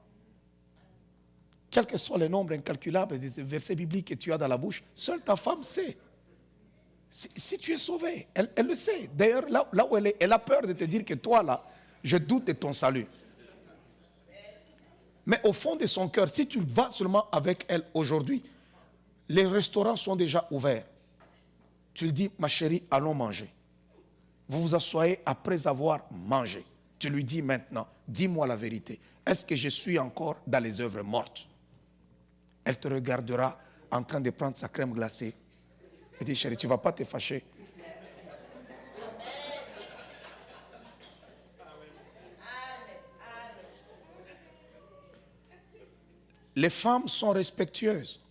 Quel que soit le nombre incalculable de versets bibliques que tu as dans la bouche, seule ta femme sait si tu es sauvé. Elle le sait. D'ailleurs, là où elle est, elle a peur de te dire que toi, là, je doute de ton salut. Mais au fond de son cœur, si tu vas seulement avec elle aujourd'hui, les restaurants sont déjà ouverts. Tu lui dis, ma chérie, allons manger. Vous vous asseyez après avoir mangé. Tu lui dis maintenant, dis-moi la vérité. Est-ce que je suis encore dans les œuvres mortes? Elle te regardera en train de prendre sa crème glacée. Elle dit, chérie, tu ne vas pas te fâcher. Les femmes sont respectueuses.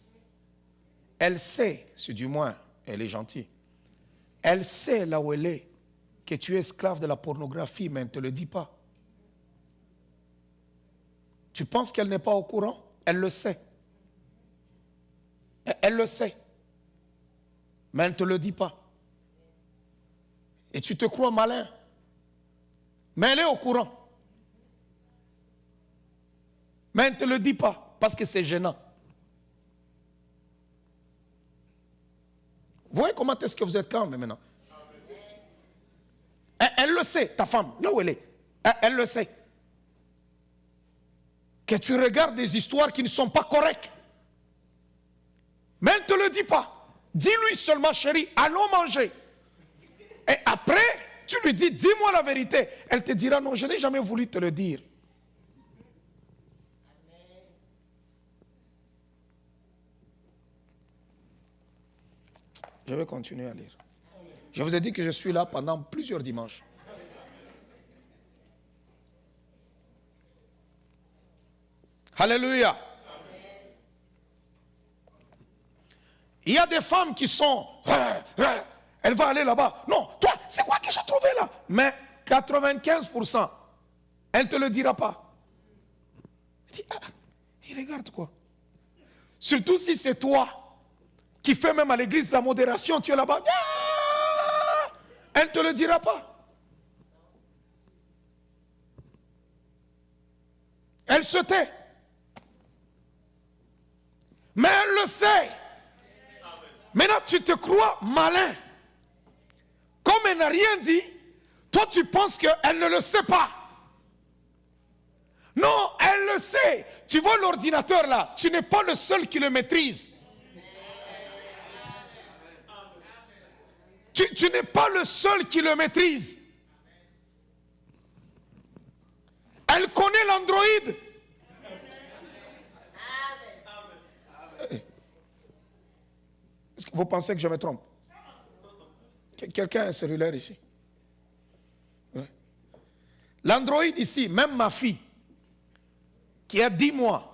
Elle sait, si du moins elle est gentille, elle sait là où elle est, que tu es esclave de la pornographie, mais elle ne te le dit pas. Tu penses qu'elle n'est pas au courant? Elle le sait. Elle le sait. Mais elle ne te le dit pas. Et tu te crois malin. Mais elle est au courant. Mais elle ne te le dit pas, parce que c'est gênant. Vous voyez comment est-ce que vous êtes calme maintenant? Elle le sait, ta femme, là où elle est. Elle le sait. Que tu regardes des histoires qui ne sont pas correctes. Mais elle ne te le dit pas. Dis-lui seulement, chérie, allons manger. Et après, tu lui dis, dis-moi la vérité. Elle te dira, non, je n'ai jamais voulu te le dire. Je vais continuer à lire. Je vous ai dit que je suis là pendant plusieurs dimanches. Alléluia. Il y a des femmes qui sont... Elle va aller là-bas. Non, toi, c'est quoi que j'ai trouvé là? Mais 95%, elle ne te le dira pas. Elle dit, il regarde quoi? Surtout si c'est toi qui fais même à l'église la modération, tu es là-bas. Elle ne te le dira pas. Elle se tait. Mais elle le sait. Maintenant, tu te crois malin. Comme elle n'a rien dit, toi tu penses qu'elle ne le sait pas. Non, elle le sait. Tu vois l'ordinateur là, tu n'es pas le seul qui le maîtrise. Tu n'es pas le seul qui le maîtrise. Elle connaît l'Android. Vous pensez que je me trompe? Quelqu'un a un cellulaire ici? Ouais. L'Android ici, même ma fille, qui a 10 mois,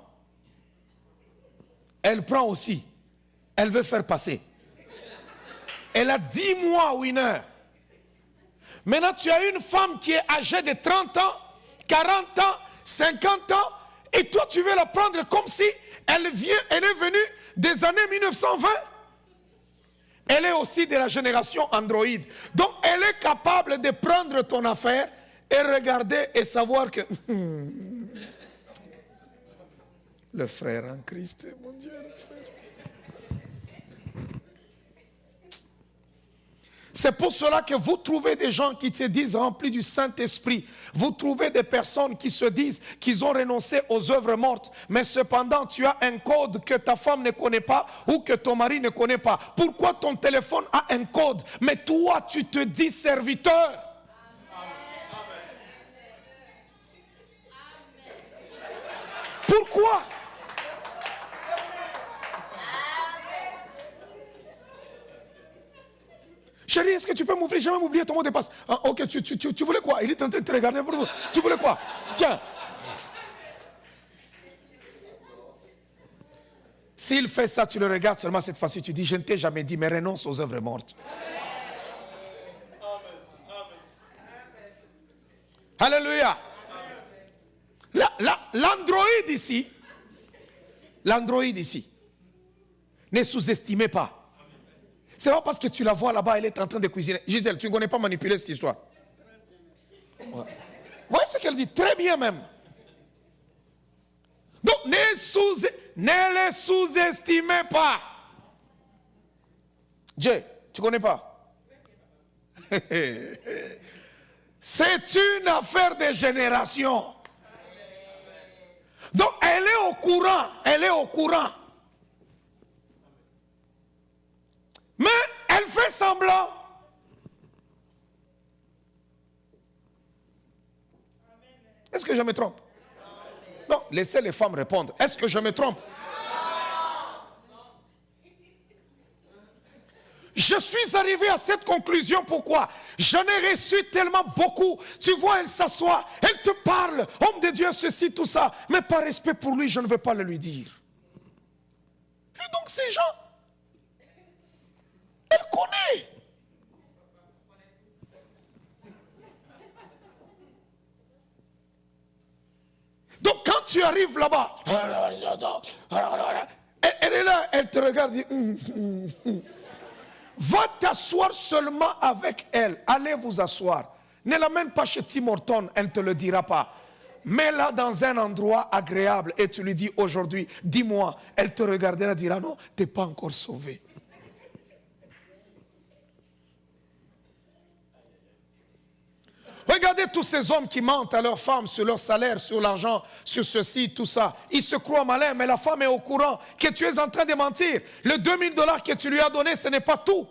elle prend aussi. Elle veut faire passer. Elle a 10 mois ou 1 heure. Maintenant, tu as une femme qui est âgée de 30 ans, 40 ans, 50 ans, et toi, tu veux la prendre comme si elle est venue des années 1920. Elle est aussi de la génération Android. Donc, elle est capable de prendre ton affaire et regarder et savoir que... Le frère en Christ, mon Dieu, le frère. C'est pour cela que vous trouvez des gens qui se disent remplis du Saint-Esprit. Vous trouvez des personnes qui se disent qu'ils ont renoncé aux œuvres mortes. Mais cependant, tu as un code que ta femme ne connaît pas ou que ton mari ne connaît pas. Pourquoi ton téléphone a un code? Mais toi, tu te dis serviteur. Pourquoi? Chérie, est-ce que tu peux m'ouvrir? J'ai même oublié ton mot de passe. Ah, ok, tu voulais quoi? Il est en train de te regarder. Tu voulais quoi? Tiens. S'il fait ça, tu le regardes seulement cette fois-ci. Tu dis, je ne t'ai jamais dit, mais renonce aux œuvres mortes. Alléluia. L'Android ici, ne sous-estimez pas. C'est pas parce que tu la vois là-bas, elle est en train de cuisiner. Gisèle, tu ne connais pas manipuler cette histoire. Ouais. Vous voyez ce qu'elle dit? Très bien même. Donc, ne les sous-estimez pas. Dieu, tu ne connais pas? C'est une affaire de génération. Donc, elle est au courant. Elle est au courant. Mais elle fait semblant. Est-ce que je me trompe? Non, laissez les femmes répondre. Est-ce que je me trompe? Je suis arrivé à cette conclusion. Pourquoi? J'en ai reçu tellement beaucoup. Tu vois, elle s'assoit, elle te parle. Homme de Dieu, ceci, tout ça. Mais par respect pour lui, je ne veux pas le lui dire. Et donc ces gens, elle connaît. Donc quand tu arrives là-bas, elle est là, elle te regarde, dit, va t'asseoir seulement avec elle. Allez vous asseoir. Ne l'amène pas chez Tim Horton, elle ne te le dira pas. Mets-la dans un endroit agréable et tu lui dis aujourd'hui, dis-moi. Elle te regardera et dira non, tu n'es pas encore sauvé. Regardez tous ces hommes qui mentent à leurs femmes sur leur salaire, sur l'argent, sur ceci, tout ça. Ils se croient malins, mais la femme est au courant que tu es en train de mentir. Le $2000 que tu lui as donné, ce n'est pas tout.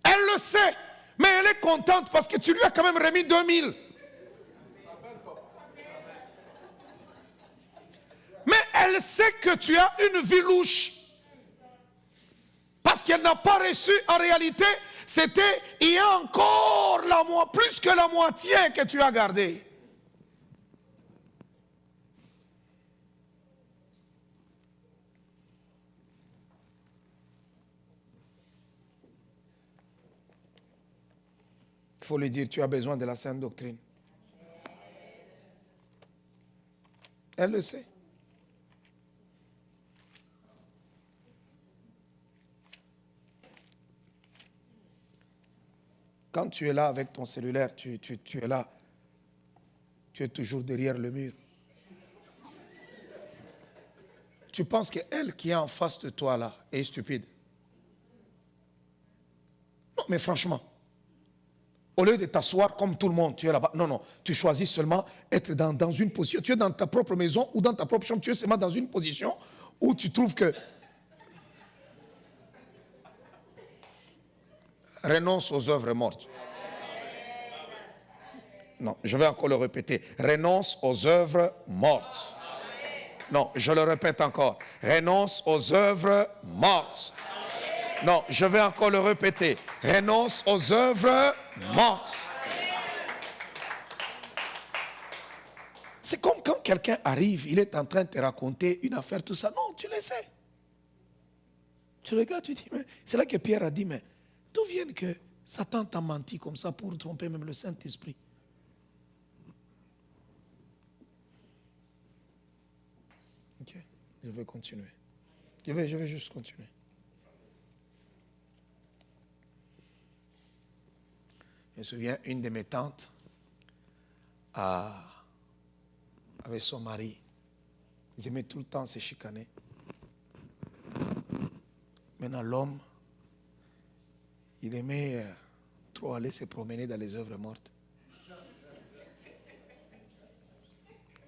Elle le sait, mais elle est contente parce que tu lui as quand même remis 2000. Mais elle sait que tu as une vie louche. Parce qu'elle n'a pas reçu en réalité. C'était, il y a encore plus que la moitié que tu as gardé. Il faut lui dire, tu as besoin de la sainte doctrine. Elle le sait. Quand tu es là avec ton cellulaire, tu es là, tu es toujours derrière le mur. Tu penses qu'elle qui est en face de toi là est stupide. Non, mais franchement, au lieu de t'asseoir comme tout le monde, tu es là-bas. Non, non, tu choisis seulement être dans une position. Tu es dans ta propre maison ou dans ta propre chambre, tu es seulement dans une position où tu trouves que... Renonce aux œuvres mortes. Non, je vais encore le répéter. Renonce aux œuvres mortes. Non, je le répète encore. Renonce aux œuvres mortes. Non, je vais encore le répéter. Renonce aux œuvres mortes. C'est comme quand quelqu'un arrive, il est en train de te raconter une affaire, tout ça. Non, tu le sais. Tu regardes, tu dis, mais c'est là que Pierre a dit, mais d'où vient que Satan t'a menti comme ça pour tromper même le Saint-Esprit? Ok, je vais continuer. Je vais juste continuer. Je me souviens, une de mes tantes avec son mari, ils aimaient tout le temps se chicaner. Maintenant, l'homme, il aimait trop aller se promener dans les œuvres mortes.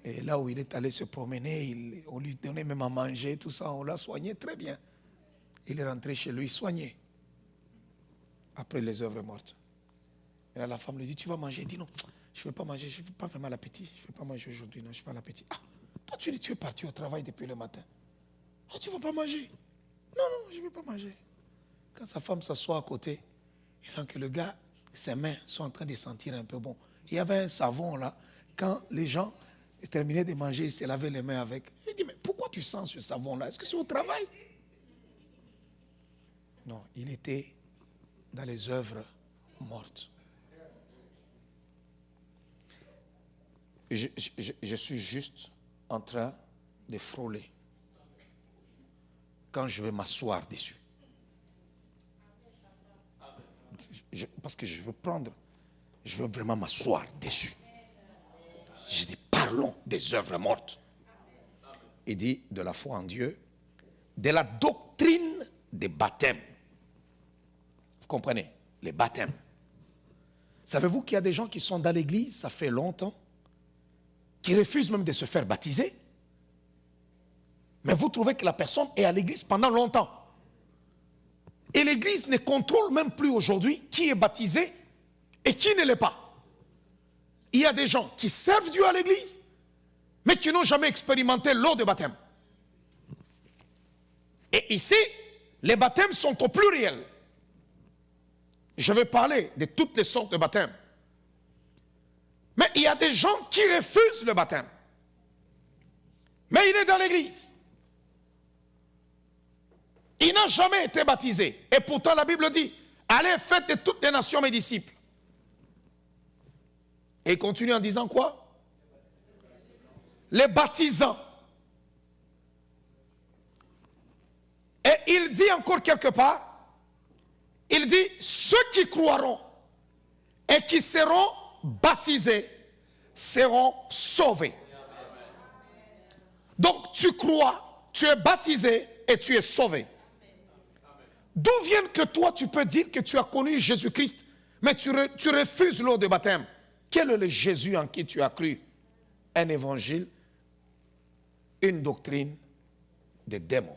Et là où il est allé se promener, on lui donnait même à manger, tout ça, on l'a soigné très bien. Il est rentré chez lui soigné après les œuvres mortes. Et là, la femme lui dit, tu vas manger? Il dit, non, je ne vais pas manger, je n'ai pas vraiment l'appétit. Je ne vais pas manger aujourd'hui, non, je n'ai pas l'appétit. Ah, toi, tu es parti au travail depuis le matin. Ah, tu ne vas pas manger? Non, je ne vais pas manger. Quand sa femme s'assoit à côté, il sent que le gars, ses mains sont en train de sentir un peu bon. Il y avait un savon là, quand les gens terminaient de manger, ils se lavaient les mains avec. Il dit, mais pourquoi tu sens ce savon là? Est-ce que c'est au travail? Non, il était dans les œuvres mortes. Je suis juste en train de frôler quand je vais m'asseoir dessus. Parce que je veux vraiment m'asseoir dessus. Je dis, parlons des œuvres mortes. Il dit de la foi en Dieu, de la doctrine des baptêmes. Vous comprenez? Les baptêmes. Savez-vous qu'il y a des gens qui sont dans l'église, ça fait longtemps, qui refusent même de se faire baptiser. Mais vous trouvez que la personne est à l'église pendant longtemps. Et l'église ne contrôle même plus aujourd'hui qui est baptisé et qui ne l'est pas. Il y a des gens qui servent Dieu à l'église, mais qui n'ont jamais expérimenté l'eau de baptême. Et ici, les baptêmes sont au pluriel. Je vais parler de toutes les sortes de baptêmes. Mais il y a des gens qui refusent le baptême. Mais il est dans l'église. Il n'a jamais été baptisé. Et pourtant la Bible dit, allez, faites de toutes les nations mes disciples. Et il continue en disant quoi? Les baptisants. Et il dit encore quelque part, il dit, ceux qui croiront et qui seront baptisés seront sauvés. Donc tu crois, tu es baptisé et tu es sauvé. D'où vient que toi tu peux dire que tu as connu Jésus-Christ, mais tu refuses l'eau de baptême? Quel est le Jésus en qui tu as cru? Un évangile, une doctrine des démons.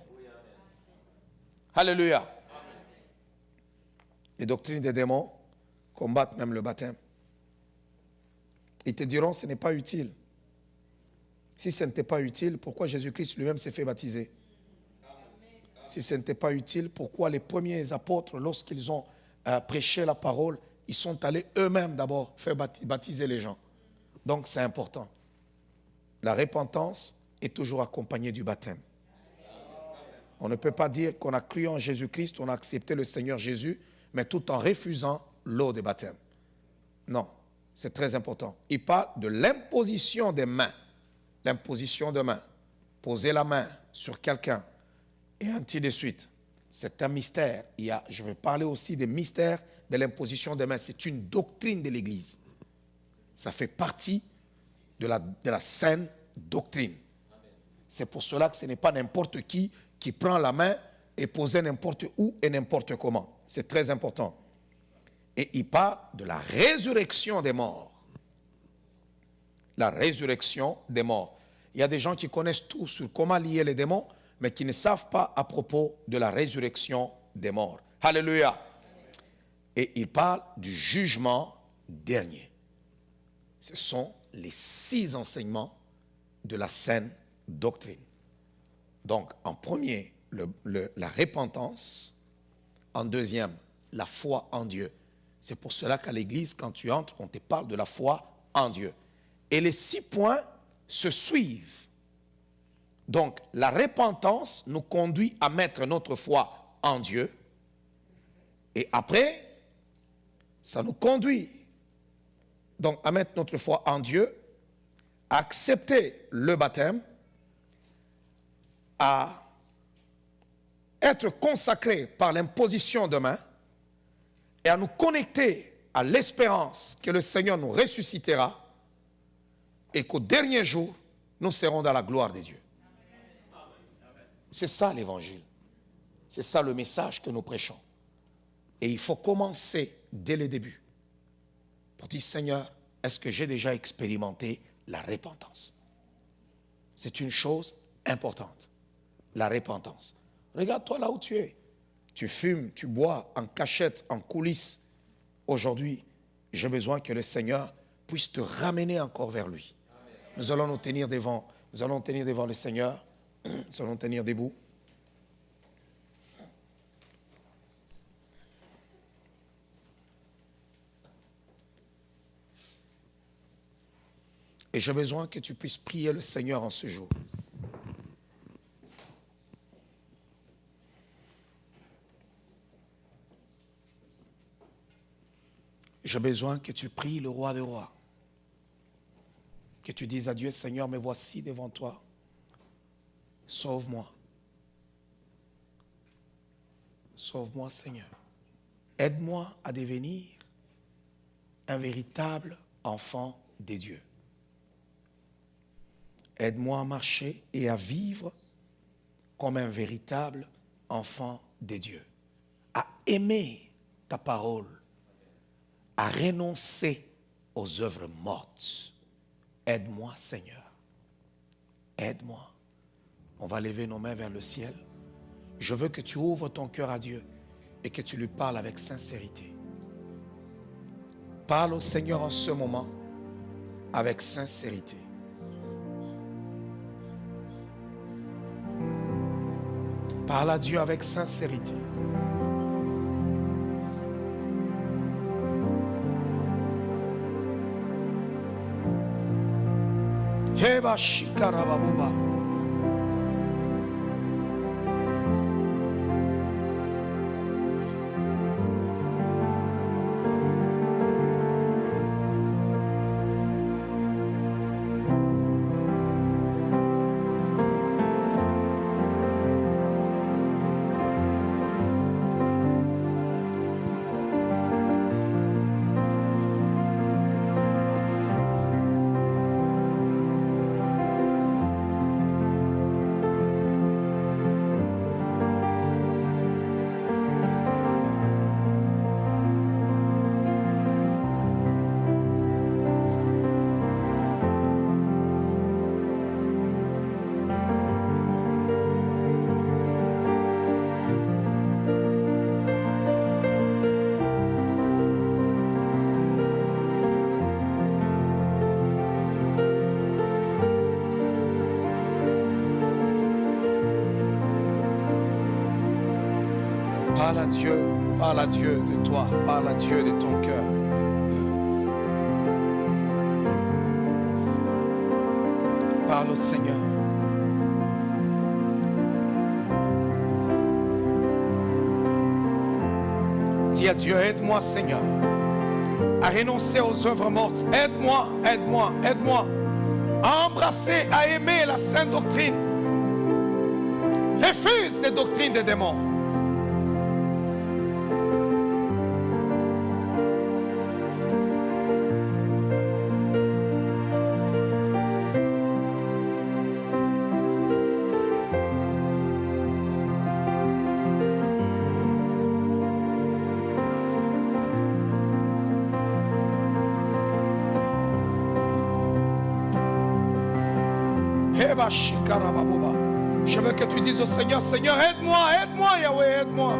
Alléluia. Les doctrines des démons combattent même le baptême. Ils te diront ce n'est pas utile. Si ce n'était pas utile, pourquoi Jésus-Christ lui-même s'est fait baptiser? Si ce n'était pas utile, pourquoi les premiers apôtres, lorsqu'ils ont prêché la parole, ils sont allés eux-mêmes d'abord faire baptiser les gens? Donc c'est important. La repentance est toujours accompagnée du baptême. On ne peut pas dire qu'on a cru en Jésus-Christ, on a accepté le Seigneur Jésus, mais tout en refusant l'eau de baptême. Non, c'est très important. Il parle de l'imposition des mains. L'imposition de main. Poser la main sur quelqu'un et ainsi de suite. C'est un mystère. Je vais parler aussi des mystères de l'imposition des mains. C'est une doctrine de l'Église. Ça fait partie de la saine doctrine. C'est pour cela que ce n'est pas n'importe qui prend la main et pose n'importe où et n'importe comment. C'est très important. Et il parle de la résurrection des morts. La résurrection des morts. Il y a des gens qui connaissent tout sur comment lier les démons, mais qui ne savent pas à propos de la résurrection des morts. Alléluia. Et il parle du jugement dernier. Ce sont les 6 enseignements de la saine doctrine. Donc, en premier, la repentance. En deuxième, la foi en Dieu. C'est pour cela qu'à l'église, quand tu entres, on te parle de la foi en Dieu. Et les 6 points se suivent. Donc, la repentance nous conduit à mettre notre foi en Dieu. Et après, ça nous conduit donc à mettre notre foi en Dieu, à accepter le baptême, à être consacré par l'imposition de main et à nous connecter à l'espérance que le Seigneur nous ressuscitera et qu'au dernier jour, nous serons dans la gloire de Dieu. C'est ça l'évangile. C'est ça le message que nous prêchons. Et il faut commencer dès le début pour dire, Seigneur, est-ce que j'ai déjà expérimenté la repentance? C'est une chose importante, la repentance. Regarde-toi là où tu es. Tu fumes, tu bois en cachette, en coulisses. Aujourd'hui, j'ai besoin que le Seigneur puisse te ramener encore vers lui. Nous allons nous tenir devant le Seigneur. Nous allons tenir debout. Et j'ai besoin que tu puisses prier le Seigneur en ce jour. J'ai besoin que tu pries le roi des rois. Que tu dises à Dieu, Seigneur, me voici devant toi. Sauve-moi. Sauve-moi, Seigneur. Aide-moi à devenir un véritable enfant de Dieu. Aide-moi à marcher et à vivre comme un véritable enfant de Dieu. À aimer ta parole. À renoncer aux œuvres mortes. Aide-moi, Seigneur. Aide-moi. On va lever nos mains vers le ciel. Je veux que tu ouvres ton cœur à Dieu et que tu lui parles avec sincérité. Parle au Seigneur en ce moment avec sincérité. Parle à Dieu avec sincérité. Heba shikarababuba. Parle à Dieu de toi, parle à Dieu de ton cœur. Parle au Seigneur. Dis à Dieu, aide-moi Seigneur à renoncer aux œuvres mortes. Aide-moi, aide-moi, aide-moi à embrasser, à aimer la sainte doctrine. Refuse les doctrines des démons. Je veux que tu dises au Seigneur, Seigneur, aide-moi, aide-moi, Yahweh, aide-moi.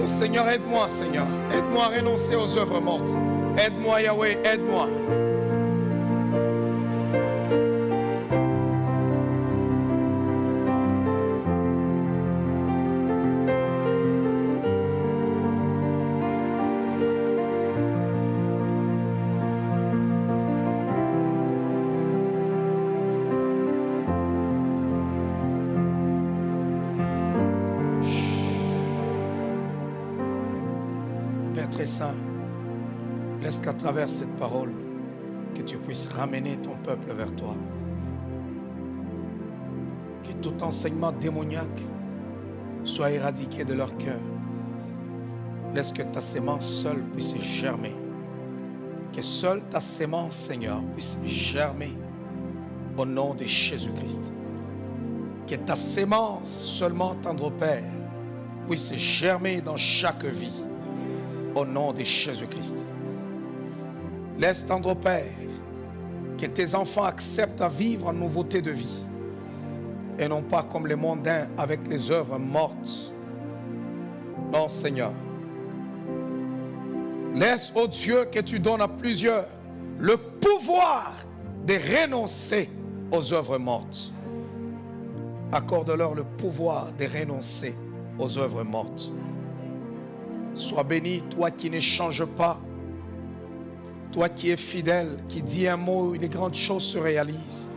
Seigneur, aide-moi, Seigneur. Aide-moi à renoncer aux œuvres mortes. Aide-moi, Yahweh, aide-moi. Très saint, laisse qu'à travers cette parole, que tu puisses ramener ton peuple vers toi. Que tout enseignement démoniaque soit éradiqué de leur cœur. Laisse que ta sémence seule puisse germer. Que seule ta sémence, Seigneur, puisse germer au nom de Jésus-Christ. Que ta sémence seulement, tendre Père, puisse germer dans chaque vie. Au nom de Jésus-Christ. Laisse, tendre Père, que tes enfants acceptent à vivre en nouveauté de vie et non pas comme les mondains avec les œuvres mortes. Non, Seigneur. Laisse, ô Dieu, que tu donnes à plusieurs le pouvoir de renoncer aux œuvres mortes. Accorde-leur le pouvoir de renoncer aux œuvres mortes. Sois béni, toi qui ne changes pas, toi qui es fidèle, qui dis un mot et les grandes choses se réalisent.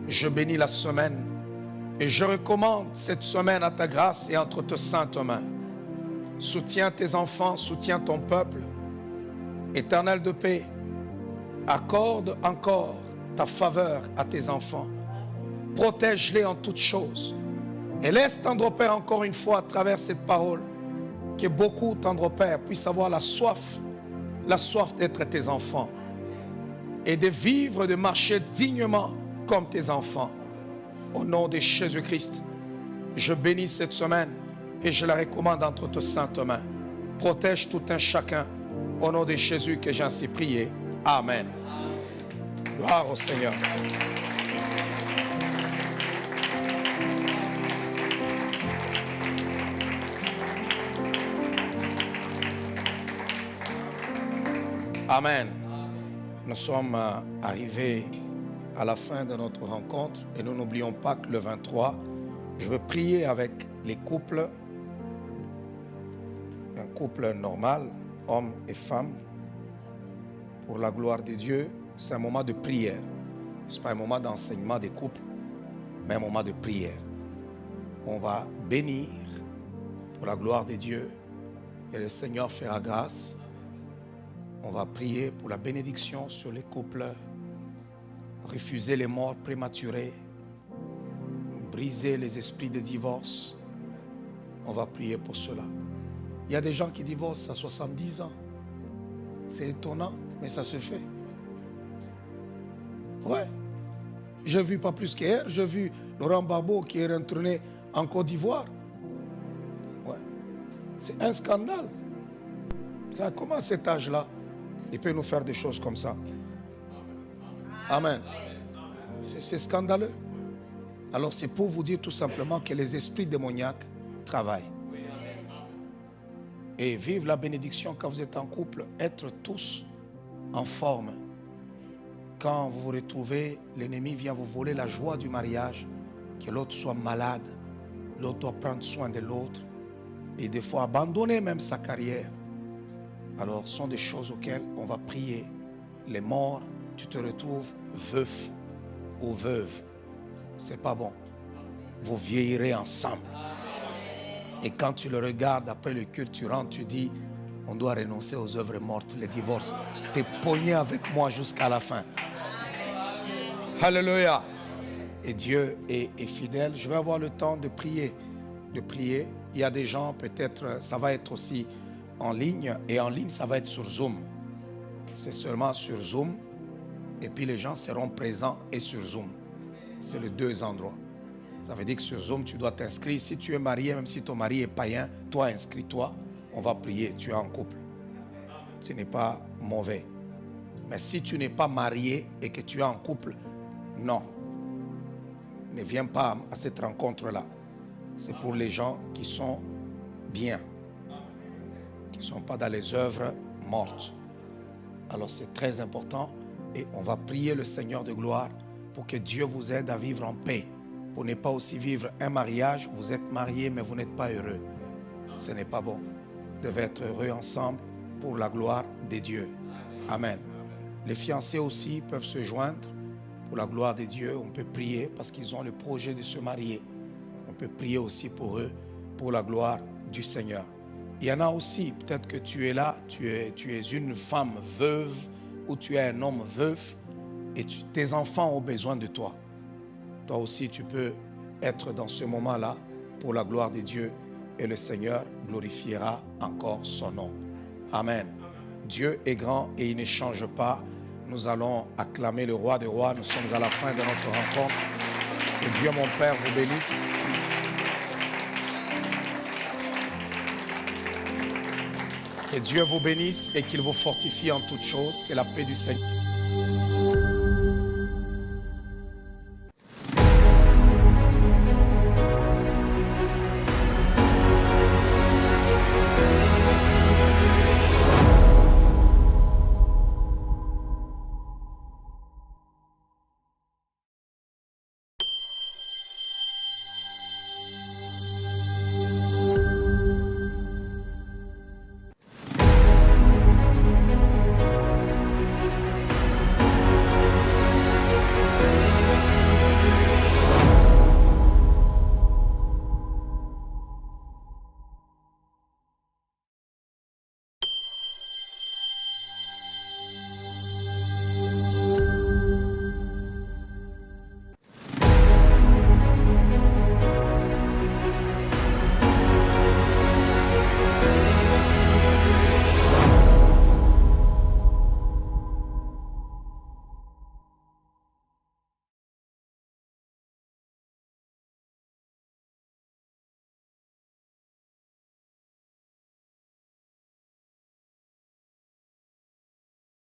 Je bénis la semaine et je recommande cette semaine à ta grâce et entre tes saintes mains. Soutiens tes enfants, soutiens ton peuple. Éternel de paix, accorde encore ta faveur à tes enfants. Protège-les en toutes choses. Et laisse, tendre Père, encore une fois à travers cette parole, que beaucoup, tendre Père, puissent avoir la soif d'être tes enfants et de vivre, de marcher dignement comme tes enfants. Au nom de Jésus-Christ, je bénis cette semaine et je la recommande entre tes saintes mains. Protège tout un chacun. Au nom de Jésus que j'ai ainsi prié. Amen. Gloire au Seigneur. Amen. Nous sommes arrivés à la fin de notre rencontre et nous n'oublions pas que le 23, je veux prier avec les couples, un couple normal, homme et femme, pour la gloire de Dieu. C'est un moment de prière. Ce n'est pas un moment d'enseignement des couples, mais un moment de prière. On va bénir pour la gloire de Dieu et le Seigneur fera grâce. On va prier pour la bénédiction sur les couples, refuser les morts prématurées, briser les esprits de divorce. On va prier pour cela. Il y a des gens qui divorcent à 70 ans. C'est étonnant, mais ça se fait. Ouais. J'ai vu pas plus qu'hier, j'ai vu Laurent Gbagbo qui est retourné en Côte d'Ivoire. Ouais. C'est un scandale. Comment à cet âge-là, il peut nous faire des choses comme ça? Amen. C'est scandaleux. Alors c'est pour vous dire tout simplement que les esprits démoniaques travaillent. Et vive la bénédiction quand vous êtes en couple, être tous en forme. Quand vous vous retrouvez, l'ennemi vient vous voler la joie du mariage, que l'autre soit malade, l'autre doit prendre soin de l'autre, et des fois abandonner même sa carrière. Alors, ce sont des choses auxquelles on va prier. Les morts, tu te retrouves veuf ou veuve. C'est pas bon. Vous vieillirez ensemble. Et quand tu le regardes après le culte, tu rentres, tu dis, on doit renoncer aux œuvres mortes, les divorces. Tu es pogné avec moi jusqu'à la fin. Alléluia. Et Dieu est fidèle. Je vais avoir le temps de prier. Il y a des gens, peut-être, ça va être aussi en ligne, et en ligne ça va être sur Zoom. C'est seulement sur Zoom, et puis les gens seront présents et sur Zoom. C'est les deux endroits. Ça veut dire que sur Zoom tu dois t'inscrire. Si tu es marié, même si ton mari est païen, toi inscris-toi, on va prier, tu es en couple. Ce n'est pas mauvais. Mais si tu n'es pas marié et que tu es en couple, non, ne viens pas à cette rencontre-là. C'est pour les gens qui sont bien. qui ne sont pas dans les œuvres mortes. Alors c'est très important et on va prier le Seigneur de gloire pour que Dieu vous aide à vivre en paix. Pour ne pas aussi vivre un mariage, vous êtes mariés mais vous n'êtes pas heureux. Ce n'est pas bon. Vous devez être heureux ensemble pour la gloire de Dieu. Amen. Les fiancés aussi peuvent se joindre pour la gloire de Dieu. On peut prier parce qu'ils ont le projet de se marier. On peut prier aussi pour eux, pour la gloire du Seigneur. Il y en a aussi, peut-être que tu es là, tu es une femme veuve ou tu es un homme veuf et tes enfants ont besoin de toi. Toi aussi, tu peux être dans ce moment-là pour la gloire de Dieu et le Seigneur glorifiera encore son nom. Amen. Dieu est grand et il ne change pas. Nous allons acclamer le roi des rois. Nous sommes à la fin de notre rencontre. Que Dieu, mon Père, vous bénisse. Que Dieu vous bénisse et qu'il vous fortifie en toutes choses. Que la paix du Seigneur